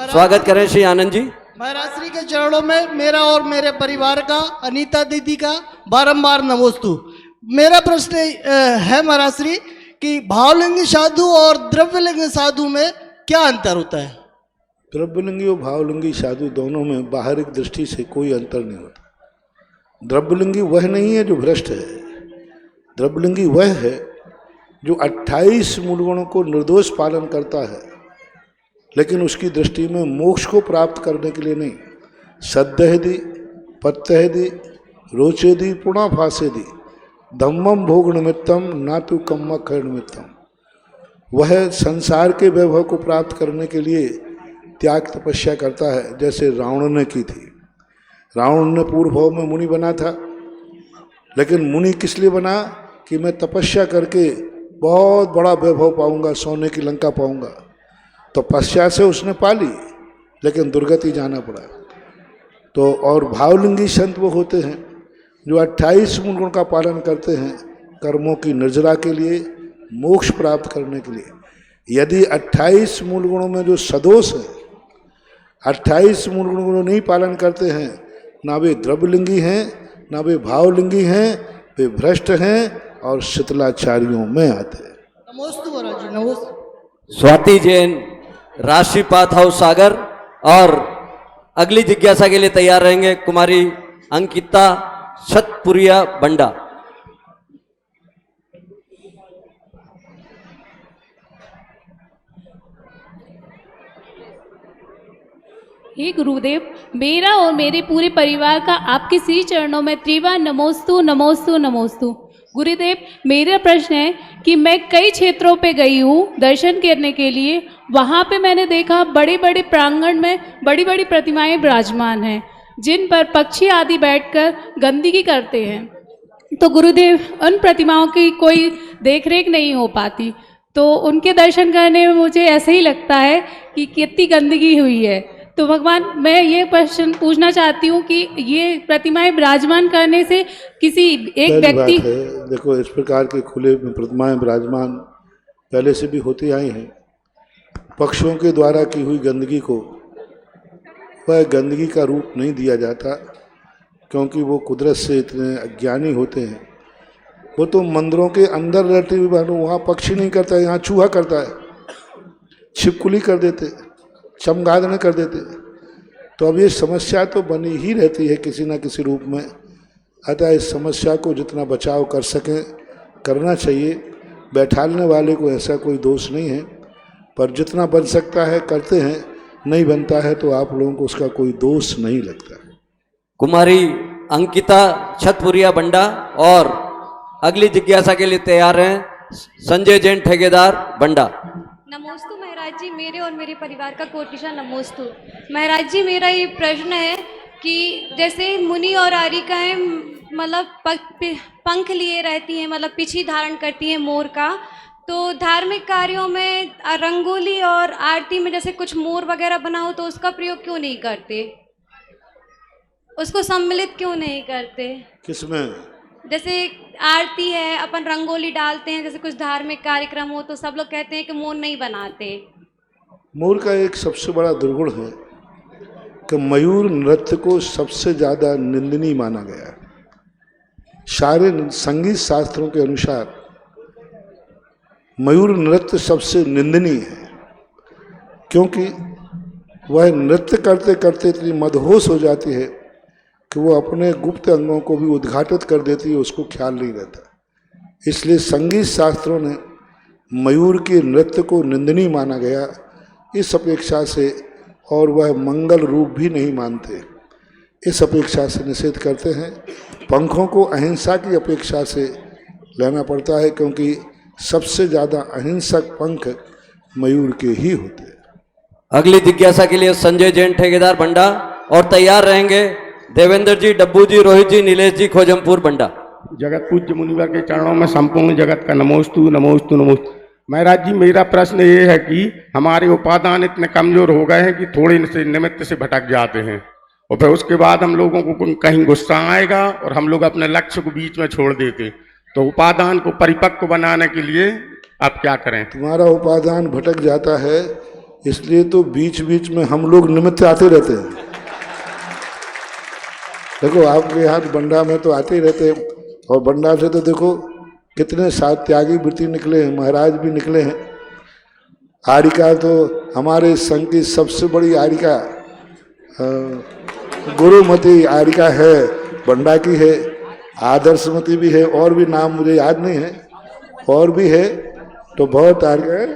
स्वागत करें। श्री आनंद जी। महाराज श्री के चरणों में मेरा और मेरे परिवार का, अनीता दीदी का बारंबार नमोस्तु। मेरा प्रश्न है महाराज श्री कि भावलिंगी साधु और द्रव्यलिंगी साधु में क्या अंतर होता है? द्रव्यलिंगी और भावलिंगी साधु दोनों में बाहरिक दृष्टि से कोई अंतर नहीं होता। द्रव्यलिंगी वह नहीं है जो भ्रष्ट है। द्रव्यलिंगी वह है जो 28 मूलगुणों को निर्दोष पालन करता है, लेकिन उसकी दृष्टि में मोक्ष को प्राप्त करने के लिए नहीं। सद्दहदी, पत्यहदी, रोचेदी, पुणा फासेदी, धम्मम भोग निमित्तम नातु कम्मा खैर निमित्तम। वह संसार के वैभव को प्राप्त करने के लिए त्याग तपस्या करता है, जैसे रावण ने की थी। रावण ने पूर्व भाव में मुनि बना था, लेकिन मुनि किस लिए बना कि मैं तपस्या करके बहुत बड़ा वैभव पाऊंगा, सोने की लंका पाऊंगा। तपस्या से उसने पाली, लेकिन दुर्गति जाना पड़ा। तो और भावलिंगी संत वो होते हैं जो 28 मूलगुण का पालन करते हैं, कर्मों की निर्जरा के लिए, मोक्ष प्राप्त करने के लिए। यदि 28 मूलगुणों में जो सदोष है, 28 मूलगुणों को नहीं पालन करते हैं, ना वे द्रव्यलिंगी हैं, ना वे भावलिंगी हैं, वे भ्रष्ट हैं और शीतलाचार्यों में आते हैं। नमोस्तु महाराज जी, नमोस्तु। स्वाति जैन, राष्ट्रीपात हाउस सागर, और अगली जिज्ञासा के लिए तैयार रहेंगे कुमारी अंकिता सतपुरिया बंडा। हे गुरुदेव, मेरा और मेरे पूरे परिवार का आपके श्री चरणों में त्रिवार नमोस्तु नमोस्तु नमोस्तु। गुरुदेव, मेरा प्रश्न है कि मैं कई क्षेत्रों पे गई हूँ दर्शन करने के लिए। वहाँ पे मैंने देखा बड़े बड़े प्रांगण में बड़ी बड़ी प्रतिमाएं विराजमान हैं, जिन पर पक्षी आदि बैठकर गंदगी करते हैं। तो गुरुदेव, उन प्रतिमाओं की कोई देखरेख नहीं हो पाती, तो उनके दर्शन करने में मुझे ऐसे ही लगता है कि कितनी गंदगी हुई है। तो भगवान, मैं ये प्रश्न पूछना चाहती हूँ कि ये प्रतिमाएं विराजमान करने से किसी एक व्यक्ति, देखो, इस प्रकार के खुले में प्रतिमाएं विराजमान पहले से भी होती आई हैं। पक्षियों के द्वारा की हुई गंदगी को वह गंदगी का रूप नहीं दिया जाता, क्योंकि वो कुदरत से इतने अज्ञानी होते हैं। वो तो मंदिरों के अंदर रहते हुए मानो वहाँ पक्षी नहीं करता है, यहाँ चूहा करता है, छिपकुली कर देते, चमगादड़ कर देते। तो अब ये समस्या तो बनी ही रहती है किसी न किसी रूप में। अतः इस समस्या को जितना बचाव कर सकें करना चाहिए। बैठालने वाले को ऐसा कोई दोष नहीं है, पर जितना बन सकता है करते हैं, नहीं बनता है तो आप लोगों को उसका कोई दोष नहीं लगता। कुमारी अंकिता छतपुरिया बंडा और अगली जिज्ञासा के लिए तैयार हैं संजय जैन ठेकेदार बंडा। नमोस्तु महाराज जी, मेरे और मेरे परिवार का कोटिशा नमोस्तु। महाराज जी, मेरा ये प्रश्न है कि जैसे मुनि और आरिकाएं मतलब पंख लिए रहती हैं, मतलब पिछी धारण करती हैं मोर का, तो धार्मिक कार्यों में रंगोली और आरती में जैसे कुछ मोर वगैरह बना हो तो उसका प्रयोग क्यों नहीं करते, उसको सम्मिलित क्यों नहीं करते? किसमें? जैसे आरती है, अपन रंगोली डालते हैं, जैसे कुछ धार्मिक कार्यक्रम हो तो सब लोग कहते हैं कि मोर नहीं बनाते। मोर का एक सबसे बड़ा दुर्गुण है कि मयूर नृत्य को सबसे ज़्यादा निंदनीय माना गया है। सारे संगीत शास्त्रों के अनुसार मयूर नृत्य सबसे निंदनीय है, क्योंकि वह नृत्य करते करते इतनी मदहोश हो जाती है कि वो अपने गुप्त अंगों को भी उद्घाटित कर देती है, उसको ख्याल नहीं रहता। इसलिए संगीत शास्त्रों ने मयूर के नृत्य को निंदनीय माना गया इस अपेक्षा से, और वह मंगल रूप भी नहीं मानते, इस अपेक्षा से निषेध करते हैं। पंखों को अहिंसा की अपेक्षा से लेना पड़ता है, क्योंकि सबसे ज़्यादा अहिंसक पंख मयूर के ही होते हैं। अगली जिज्ञासा के लिए संजय जैन ठेकेदार बंडा और तैयार रहेंगे देवेंद्र जी, डब्बू जी, रोहित जी, नीलेश जी, खोजमपुर बंडा। जगत पूज्य मुनिवर के चरणों में संपूर्ण जगत का नमोस्तु नमोस्तु नमोस्तु। महाराज जी, मेरा प्रश्न ये है कि हमारे उपादान इतने कमजोर हो गए हैं कि थोड़े से निमित्त से भटक जाते हैं, और फिर उसके बाद हम लोगों को कहीं गुस्सा आएगा और हम लोग अपने लक्ष्य को बीच में छोड़ देते। तो उपादान को परिपक्व बनाने के लिए आप क्या करें? तुम्हारा उपादान भटक जाता है, इसलिए तो बीच बीच में हम लोग निमित्त आते रहते हैं। देखो, आपके यहाँ बंडा में तो आते ही रहते हैं, और बंडा से तो देखो कितने साथ त्यागी वृत्ति निकले हैं, महाराज भी निकले हैं। आरिका तो हमारे संघ की सबसे बड़ी आरिका गुरुमती आरिका है, बंडा की है, आदर्शमती भी है, और भी नाम मुझे याद नहीं है, और भी है, तो बहुत आरिका है,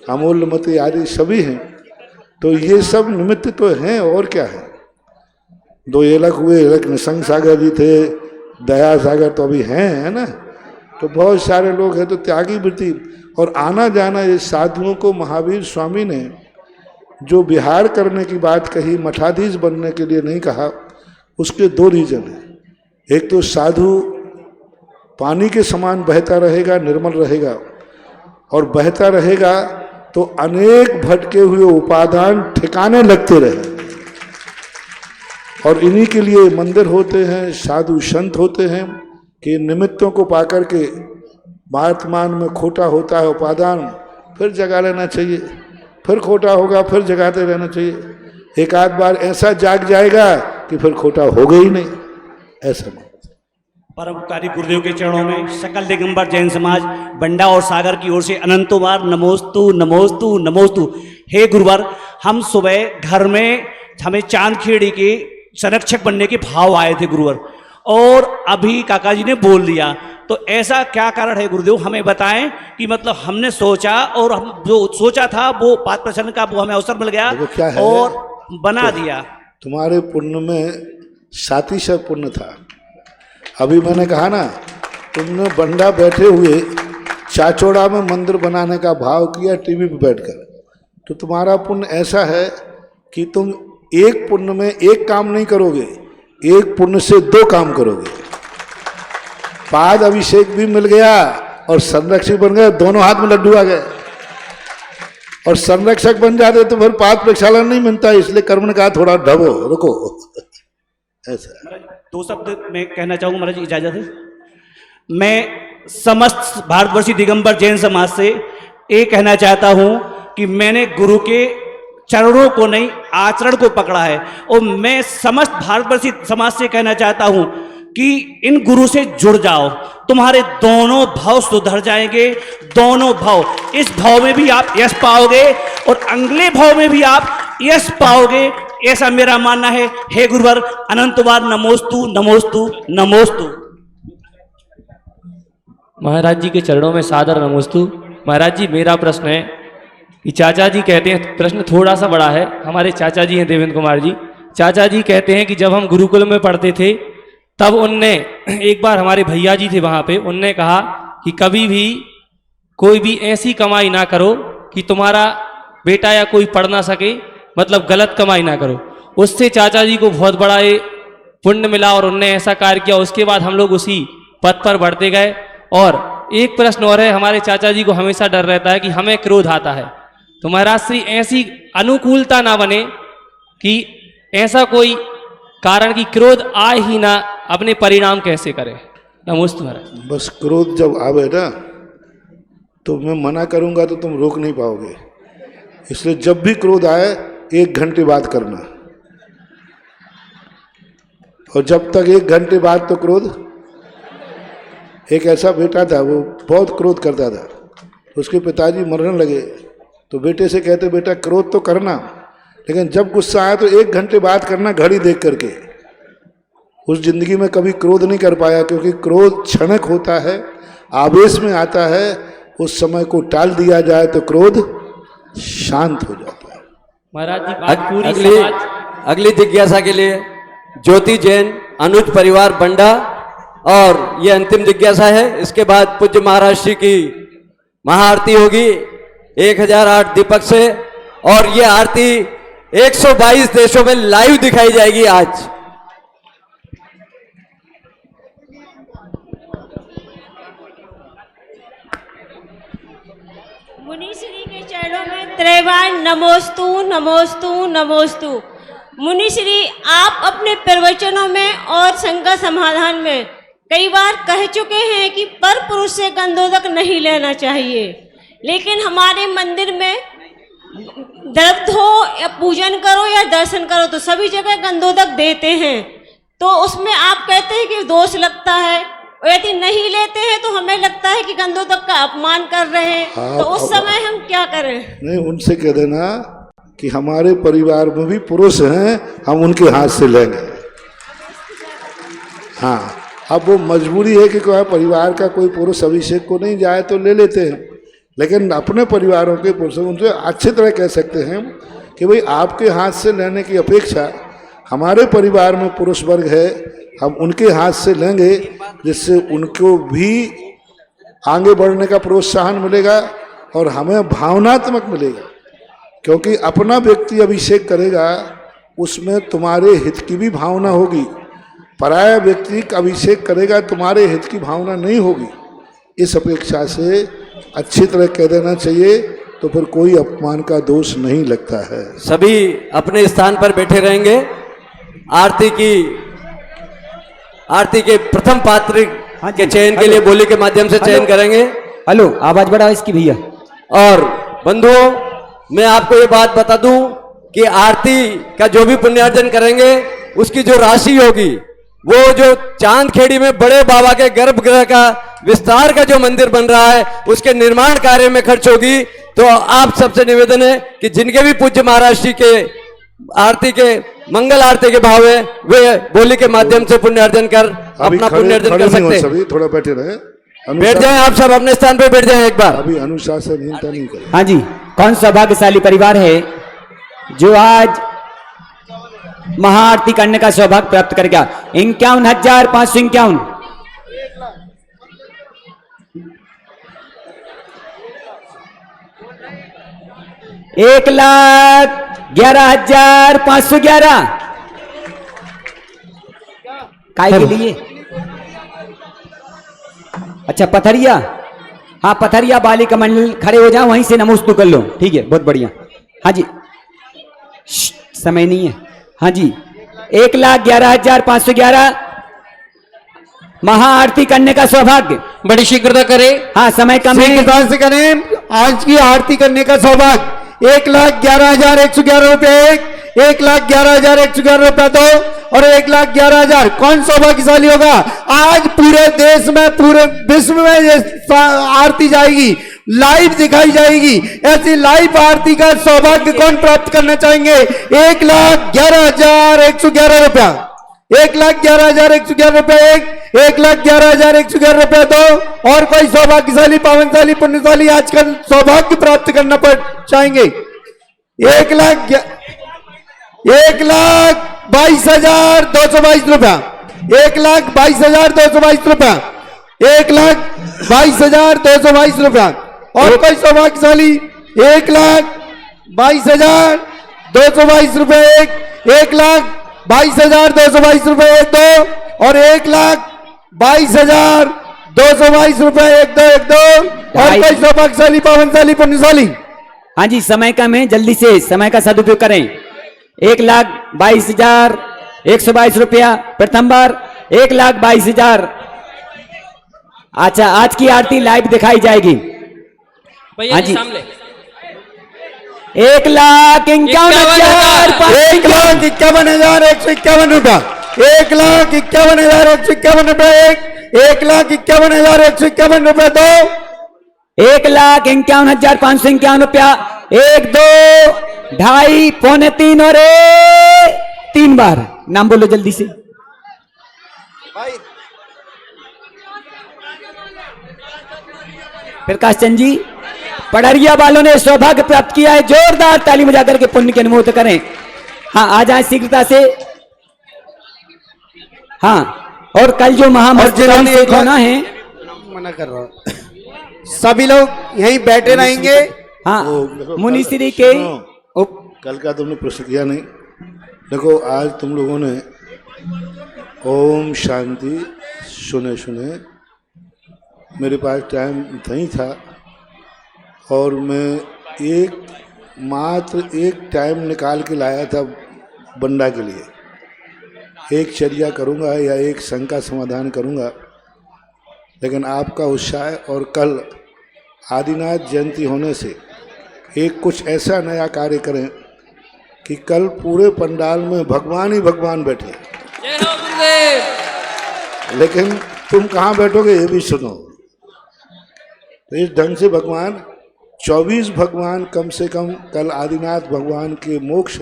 अमूल्यमती आदि सभी हैं। तो ये सब निमित्त तो हैं, और क्या है। दो एलक हुए, एलक निसंग सागर जी थे, दया सागर तो अभी हैं, है ना। तो बहुत सारे लोग हैं, तो त्यागी वृत्ति और आना जाना। ये साधुओं को महावीर स्वामी ने जो विहार करने की बात कही, मठाधीश बनने के लिए नहीं कहा, उसके दो रीजन हैं। एक तो साधु पानी के समान बहता रहेगा, निर्मल रहेगा, और बहता रहेगा तो अनेक भटके हुए उपादान ठिकाने लगते रहे। और इन्हीं के लिए मंदिर होते हैं, साधु संत होते हैं, कि निमित्तों को पाकर के वर्तमान में खोटा होता है उपादान, फिर जगा लेना चाहिए, फिर खोटा होगा, फिर जगाते रहना चाहिए। एक आध बार ऐसा जाग जाएगा कि फिर खोटा होगा ही नहीं, ऐसा नहीं। परोपकारी गुरुदेव के चरणों में सकल दिगंबर जैन समाज बंडा और सागर की ओर से अनंतों बार नमोस्तु नमोस्तु नमोस्तु। हे गुरुवर, हम सुबह घर में हमें चांद खेड़ी के संरक्षक बनने के भाव आए थे गुरुवर, और अभी काका जी ने बोल दिया। तो ऐसा क्या कारण है गुरुदेव, हमें बताएं कि मतलब हमने सोचा, और हम जो सोचा था वो पाद प्रसन्न का वो हमें अवसर मिल गया क्या है, और बना दिया। तुम्हारे पुण्य में सातिशय पुण्य था। अभी मैंने कहा ना तुमने बंडा बैठे हुए चाचौड़ा में मंदिर बनाने का भाव किया टीवी पे बैठकर, तो तुम्हारा पुण्य ऐसा है कि तुम एक पुण्य में एक काम नहीं करोगे, एक पुण्य से दो काम करोगे। पाद अभिषेक भी मिल गया और संरक्षक बन गया, दोनों हाथ में लड्डू आ गए। और संरक्षक बन जाते तो फिर पाद प्रक्षालन नहीं मिलता, इसलिए कर्म ने कहा थोड़ा ढबो रुको ऐसा। 2 शब्द मैं कहना चाहूँगा महाराज, इजाजत है। मैं समस्त भारतवर्षीय दिगंबर जैन समाज से ये कहना चाहता हूँ कि मैंने गुरु के चरणों को नहीं, आचरण को पकड़ा है। और मैं समस्त भारतवर्षीय समाज से कहना चाहता हूँ कि इन गुरु से जुड़ जाओ, तुम्हारे दोनों भाव सुधर जाएंगे। दोनों भाव, इस भाव में भी आप यश पाओगे और अगले भाव में भी आप यश पाओगे, ऐसा मेरा मानना है। हे गुरुवर, अनंत बार नमोस्तु नमोस्तु नमोस्तु। महाराज जी के चरणों में सादर नमोस्तु। महाराज जी, मेरा प्रश्न है कि चाचा जी कहते हैं, प्रश्न थोड़ा सा बड़ा है, हमारे चाचा जी हैं देवेंद्र कुमार जी। चाचा जी कहते हैं कि जब हम गुरुकुल में पढ़ते थे तब उनने एक बार, हमारे भैया जी थे वहाँ पे, उनने कहा कि कभी भी कोई भी ऐसी कमाई ना करो कि तुम्हारा बेटा या कोई पढ़ ना सके, मतलब गलत कमाई ना करो। उससे चाचा जी को बहुत बड़ा ये पुण्य मिला और उनने ऐसा कार्य किया। उसके बाद हम लोग उसी पथ पर बढ़ते गए। और एक प्रश्न और है, हमारे चाचा जी को हमेशा डर रहता है कि हमें क्रोध आता है, तो महाराज श्री ऐसी अनुकूलता ना बने कि ऐसा कोई कारण कि क्रोध आए ही ना, अपने परिणाम कैसे करें। नमोस्तु महाराज। बस क्रोध जब आवे ना तो मैं मना करूंगा तो तुम रोक नहीं पाओगे, इसलिए जब भी क्रोध आए 1 घंटे बाद करना। और जब तक 1 घंटे बाद तो क्रोध, एक ऐसा बेटा था वो बहुत क्रोध करता था, उसके पिताजी मरने लगे तो बेटे से कहते बेटा क्रोध तो करना, लेकिन जब गुस्सा आया तो 1 घंटे बाद करना, घड़ी देख करके। उस जिंदगी में कभी क्रोध नहीं कर पाया, क्योंकि क्रोध क्षणिक होता है, आवेश में आता है। उस समय को टाल दिया जाए तो क्रोध शांत हो जाता है। महाराज जी, पूरी अगली जिज्ञासा के लिए ज्योति जैन, अनुज परिवार बंडा, और ये अंतिम जिज्ञासा है। इसके बाद पूज्य महाराज श्री की महाआरती होगी 1008 दीपक से, और ये आरती 122 देशों में लाइव दिखाई जाएगी आज। मुनि श्री के चरणों में त्रैवार नमोस्तु नमोस्तु नमोस्तु। मुनि श्री, आप अपने प्रवचनों में और शंका समाधान में कई बार कह चुके हैं कि पर पुरुष से गंधोदक नहीं लेना चाहिए, लेकिन हमारे मंदिर में द्रव्य हो या पूजन करो या दर्शन करो तो सभी जगह गंधोदक देते हैं, तो उसमें आप कहते हैं कि दोष लगता है, और यदि नहीं लेते हैं तो हमें लगता है कि गंधोदक का अपमान कर रहे हैं। तो उस समय हम क्या करें? नहीं, उनसे कह देना कि हमारे परिवार में भी पुरुष हैं, हम उनके हाथ से लेंगे। हाँ, अब वो मजबूरी है कि कोई परिवार का कोई पुरुष अभिषेक को नहीं जाए तो ले लेते हैं, लेकिन अपने परिवारों के पुरुषों उनसे अच्छी तरह कह सकते हैं कि भाई आपके हाथ से लेने की अपेक्षा हमारे परिवार में पुरुष वर्ग है, हम उनके हाथ से लेंगे, जिससे उनको भी आगे बढ़ने का प्रोत्साहन मिलेगा और हमें भावनात्मक मिलेगा। क्योंकि अपना व्यक्ति अभिषेक करेगा उसमें तुम्हारे हित की भी भावना होगी, पराया व्यक्ति अभिषेक करेगा तुम्हारे हित की भावना नहीं होगी। इस अपेक्षा से अच्छी तरह कह देना चाहिए, तो फिर कोई अपमान का दोष नहीं लगता है। सभी अपने स्थान पर बैठे रहेंगे। आरती के प्रथम पात्र के चयन के लिए बोली के माध्यम से चयन करेंगे। हेलो, आवाज बढ़ा इसकी भैया। और बंधुओं, मैं आपको ये बात बता दूं कि आरती का जो भी पुण्यार्जन करेंगे उसकी जो राशि होगी वो जो चांदखेड़ी में बड़े बाबा के गर्भगृह का विस्तार का जो मंदिर बन रहा है उसके निर्माण कार्य में खर्च होगी। तो आप सबसे निवेदन है कि जिनके भी पूज्य महाराज श्री के आरती के मंगल आरती के भाव है वे बोली के माध्यम से पुण्यार्जन कर अपना पुण्यार्जन कर सकते हैं। सभी थोड़ा बैठे रहे, बैठ जाएं, आप सब अपने स्थान पे बैठ जाएं एक बार। अभी अनुशासनहीनता नहीं करें। हाँ जी, कौन सौभाग्यशाली परिवार है जो आज महाआरती करने का सौभाग्य प्राप्त कर गया? 51,551। 1,11,511 काय के लिए? अच्छा पथरिया, हाँ पथरिया बालिका मंडल खड़े हो जाओ, वहीं से नमोस्तु कर लो। ठीक है, बहुत बढ़िया। हाँ जी, समय नहीं है। हाँ जी, 1,11,511 महाआरती करने का सौभाग्य बड़ी शीघ्रता करें। हाँ, समय कम है, शीघ्रता से करें। आज की आरती करने का सौभाग्य 1,11,111 रुपए, 1,11,111 रुपए दो और 1,11,000। कौन सौभाग्यशाली होगा? आज पूरे देश में, पूरे विश्व में ये आरती जाएगी, लाइव दिखाई जाएगी। ऐसी लाइव आरती का सौभाग्य कौन प्राप्त करना चाहेंगे? 1,11,111 रुपया, 1,11,111 रुपए, 1,11,111 रुपए दो और कोई सौभाग्यशाली, पावनशाली, पुण्यशाली आज का सौभाग्य प्राप्त करना चाहेंगे? 1,22,222 रुपया, 1,22,222 रुपया, 1,22,222 रुपया और कोई सौभाग्यशाली? 1,22,222 रुपए, 1,22,222 रुपए एक दो और 1,22,222 रुपए एक दो और कोई सौभाग्यशाली, पावनशाली, पुण्यशाली? हाँ जी, समय कम है, जल्दी से समय का सदुपयोग करें। 1,22,122 रुपया प्रथम बार, 1,22,000। अच्छा, आज की आरती लाइव दिखाई जाएगी। हाँ जी, 1,51,151 रुपया, 1,51,151 रुपया, 1,51,151 रुपया दो, 1,51,551 रुपया, 1, 2, 2.5, पौने 3 और 3 बार। नाम बोलो जल्दी से। प्रकाश चंद जी, पड़रिया वालों ने सौभाग्य प्राप्त किया है, जोरदार ताली बजा करके पुण्य के अनुमोदन करें। हाँ, आ जाए शीघ्रता से। हाँ, और कल जो महामस्तिष्क से होना है, मना कर रहा हूं, सभी लोग यहीं बैठे रहेंगे। हाँ, मुनिश्री के कल का तुमने प्रश्न किया नहीं। देखो, आज तुम लोगों ने ओम शांति सुने, मेरे पास टाइम नहीं था और मैं मात्र एक टाइम निकाल के लाया था बंडा के लिए। एक चर्या करूंगा या एक शंका समाधान करूंगा, लेकिन आपका उत्साह और कल आदिनाथ जयंती होने से एक कुछ ऐसा नया कार्य करें कि कल पूरे पंडाल में भगवान ही भगवान बैठे। लेकिन तुम कहाँ बैठोगे ये भी सुनो। तो इस ढंग से भगवान 24 भगवान कम से कम कल आदिनाथ भगवान के मोक्ष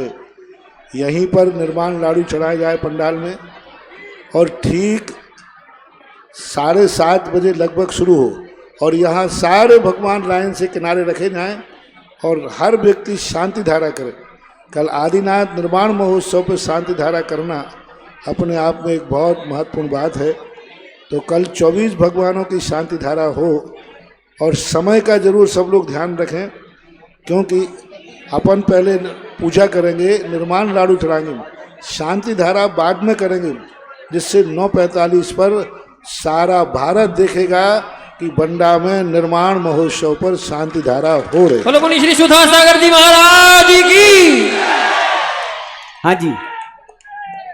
यहीं पर निर्माण लाडू चढ़ाया जाए पंडाल में और ठीक 7:30 बजे लगभग शुरू हो और यहाँ सारे भगवान लाइन से किनारे रखे जाएं और हर व्यक्ति शांति धारा करे। कल आदिनाथ निर्माण महोत्सव पर शांति धारा करना अपने आप में एक बहुत महत्वपूर्ण बात है। तो कल 24 भगवानों की शांति धारा हो और समय का जरूर सब लोग ध्यान रखें, क्योंकि अपन पहले पूजा करेंगे, निर्माण लाडू चढ़ाएंगे, शांति धारा बाद में करेंगे, जिससे 9:45 पर सारा भारत देखेगा कि बंडा में निर्माण महोत्सव पर शांति धारा हो रही। बोलो मुनि श्री सुधा सागर जी महाराज की। हाँ जी,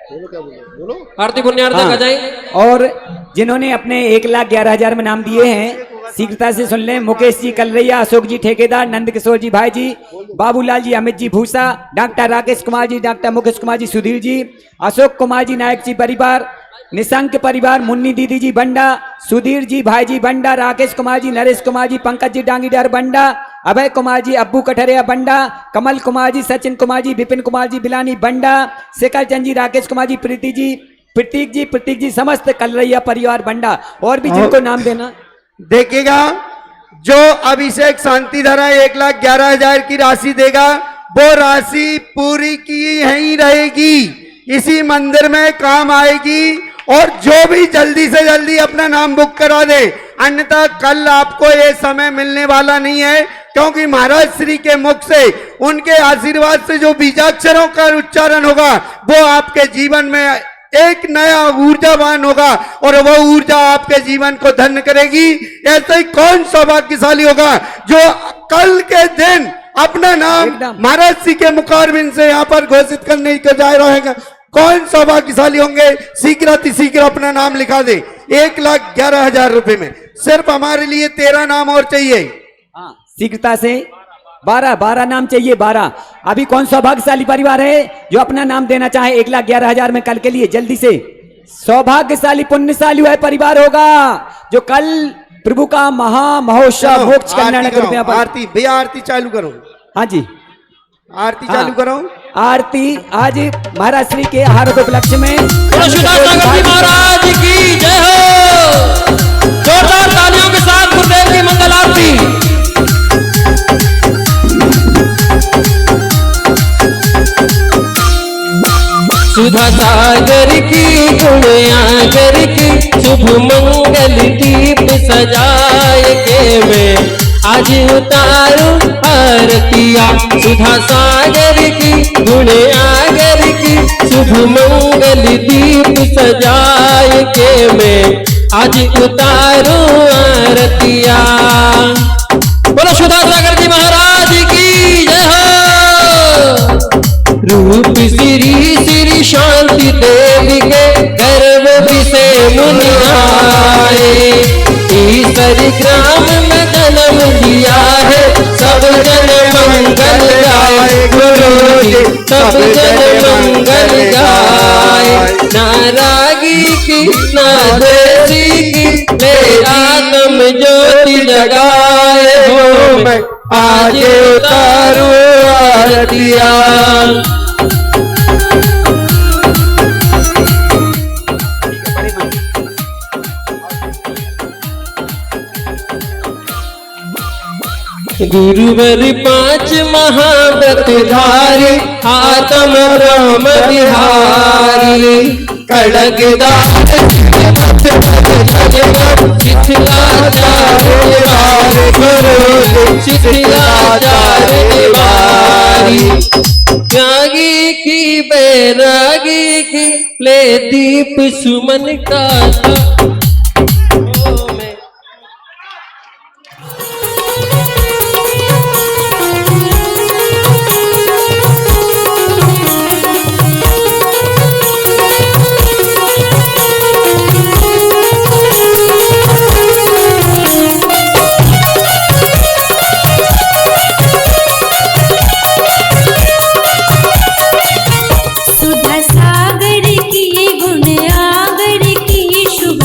बोलो क्या बोलो आरती पुण्यार्थ का जाए। और जिन्होंने अपने 1,11,000 में नाम दिए हैं शीघ्रता से सुन लें। मुकेश जी कलरैया, अशोक जी ठेकेदार, नंद किशोर जी भाई जी, बाबूलाल जी, अमित जी भूसा, डॉक्टर राकेश कुमार जी, डॉक्टर मुकेश कुमार जी, सुधीर जी, अशोक कुमार जी, नायक जी परिवार, निशंक परिवार, मुन्नी दीदी जी बंडा, सुधीर जी भाई जी बंडा, राकेश कुमार जी, नरेश कुमार जी, पंकज जी डांगीदार बंडा, अभय कुमार जी, अब्बू कठरिया बंडा, कमल कुमार जी, सचिन कुमार जी, विपिन कुमार जी बिलानी बंडा, शेखर चंद जी, राकेश कुमार जी, प्रतीक जी, समस्त कलरैया परिवार बंडा और भी जिनको नाम देना। देखिएगा, जो अभिषेक शांति धारा 1,11,000 की राशि देगा वो राशि पूरी की यहीं रहेगी, इसी मंदिर में काम आएगी। और जो भी जल्दी से जल्दी अपना नाम बुक करा दे, अन्यथा कल आपको ये समय मिलने वाला नहीं है। क्योंकि महाराज श्री के मुख से, उनके आशीर्वाद से जो बीजाक्षरों का उच्चारण होगा वो आपके जीवन में एक नया ऊर्जावान होगा और वह ऊर्जा आपके जीवन को धन्य करेगी। ऐसे ही कौन सौभाग्यशाली होगा जो कल के दिन अपना नाम महाराज श्री के मुखारबिंद से यहाँ पर घोषित करने को जा रहेगा। कौन सौभाग्यशाली होंगे? शीघ्र अपना नाम लिखा दे। 1,11,000 रुपए में सिर्फ हमारे लिए 13 नाम और चाहिए। शीघ्रता से 12 नाम चाहिए। 12 अभी कौन सौभाग्यशाली परिवार है जो अपना नाम देना चाहे 1,11,000 में कल के लिए? जल्दी से। सौभाग्यशाली पुण्यशाली वह परिवार होगा जो कल प्रभु का महा महोत्सव मोक्ष कल्याण आरती भैया, आरती चालू करो। हाँ जी, आरती चालू करो। आरती आज महाराज श्री के आहार के उपलक्ष्य में महाराज की जय हो। जोरदार तालियों के साथ गुरुदेव की मंगल आरती। सुधा सागर की गुण आगर की शुभ मंगल दीप सजाए के मैं आज उतारू आरतिया। सुधा सागर की गुण आगर की शुभ मंगल दीप सजाए के मैं आज उतारू आरतिया। बोलो सुधा सागर जी महाराज की जय हो। रूप श्री श्री शांति देवी के गर्भ से मुनि आए। ईश्वर ग्राम में जन्म लिया है, सब जन मंगल गाए। गुरु जी सब जन मंगल गाए। नारागी की ना देसी की ले आत्म ज्योति जगाए हो मैं आज उतारू आरतिया। गुरुवर 5 महाव्रतधारी आत्म राम बिहारी। खड़गदार शिथिलाचार्य बारी। त्यागी की बैरागी की ले दीप सुमन का सुधा सागर की गुण आगर की शुभ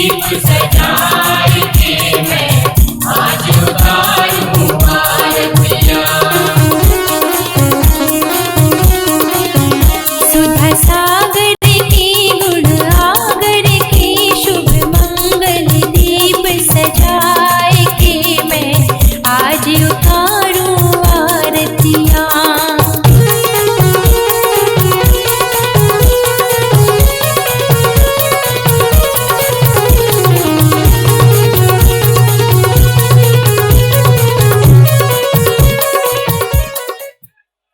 दीप सजाए के मैं आज उतारूं आरतियां। सुधा सागर की गुण आगर की शुभ मंगल दीप सजाए के मैं आज उतारूं आरतियां।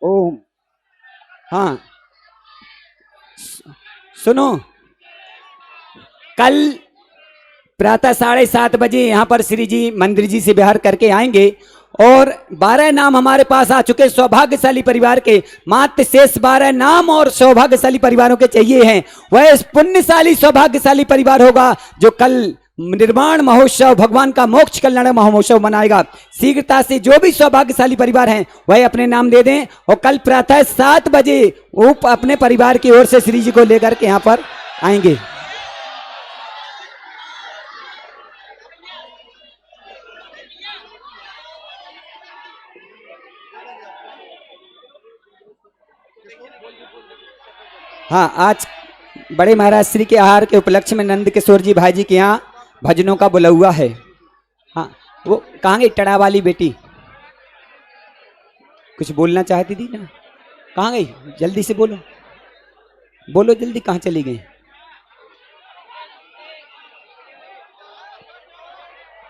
ओम। हाँ सुनो, कल प्रातः 7:30 बजे यहाँ पर श्री जी मंदिर जी से विहार करके आएंगे और 12 नाम हमारे पास आ चुके सौभाग्यशाली परिवार के। मात्र शेष 12 नाम और सौभाग्यशाली परिवारों के चाहिए हैं। वह पुण्यशाली सौभाग्यशाली परिवार होगा जो कल निर्माण महोत्सव भगवान का मोक्ष कल्याण महोत्सव मनाएगा। शीघ्रता से जो भी सौभाग्यशाली परिवार हैं वह अपने नाम दे दें और कल प्रातः 7 बजे वो अपने परिवार की ओर से श्री जी को लेकर के यहाँ पर आएंगे। हाँ, आज बड़े महाराज श्री के आहार के उपलक्ष्य में नंद किशोर जी भाई जी के यहाँ भजनों का बुलावा है। हाँ, वो कहाँ गई टड़ा वाली बेटी? कुछ बोलना चाहती थी ना, कहाँ गई? जल्दी से बोलो, बोलो जल्दी, कहाँ चली गई?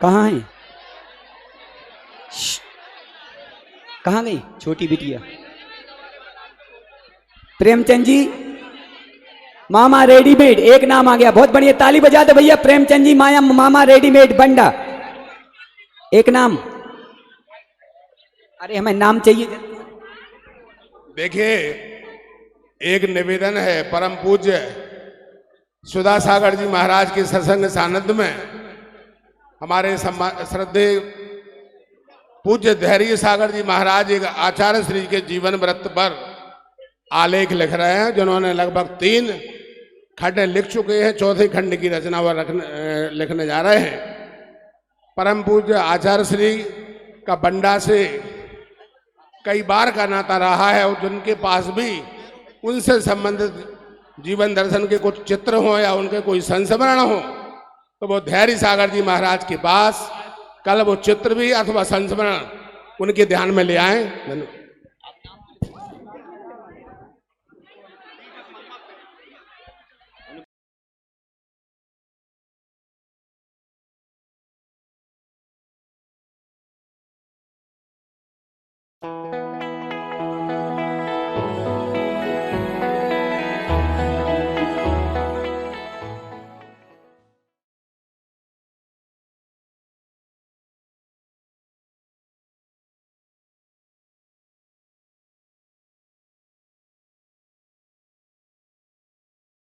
कहाँ है? कहाँ गई छोटी बिटिया? प्रेमचंद जी मामा रेडीमेड, एक नाम आ गया, बहुत बढ़िया, ताली बजा दे भैया। प्रेमचंद जी माया मामा रेडीमेड बंडा, एक नाम। अरे हमें नाम चाहिए। देखिए, एक निवेदन है परम पूज्य सुधा सागर जी महाराज के सत्संग सानिध्य में हमारे श्रद्धेय पूज्य धैर्य सागर जी महाराज एक आचार्य श्री के जीवन वृत्त पर आलेख लिख रहे हैं, जिन्होंने लगभग 3 खंड लिख चुके हैं। चौथे खंड की रचना वह लिखने जा रहे हैं। परम पूज्य आचार्य श्री का बंडा से कई बार का नाता रहा है और जिनके पास भी उनसे संबंधित जीवन दर्शन के कुछ चित्र हों या उनके कोई संस्मरण हो तो वो धैर्य सागर जी महाराज के पास कल वो चित्र भी अथवा संस्मरण उनके ध्यान में ले आए। धन्यवाद।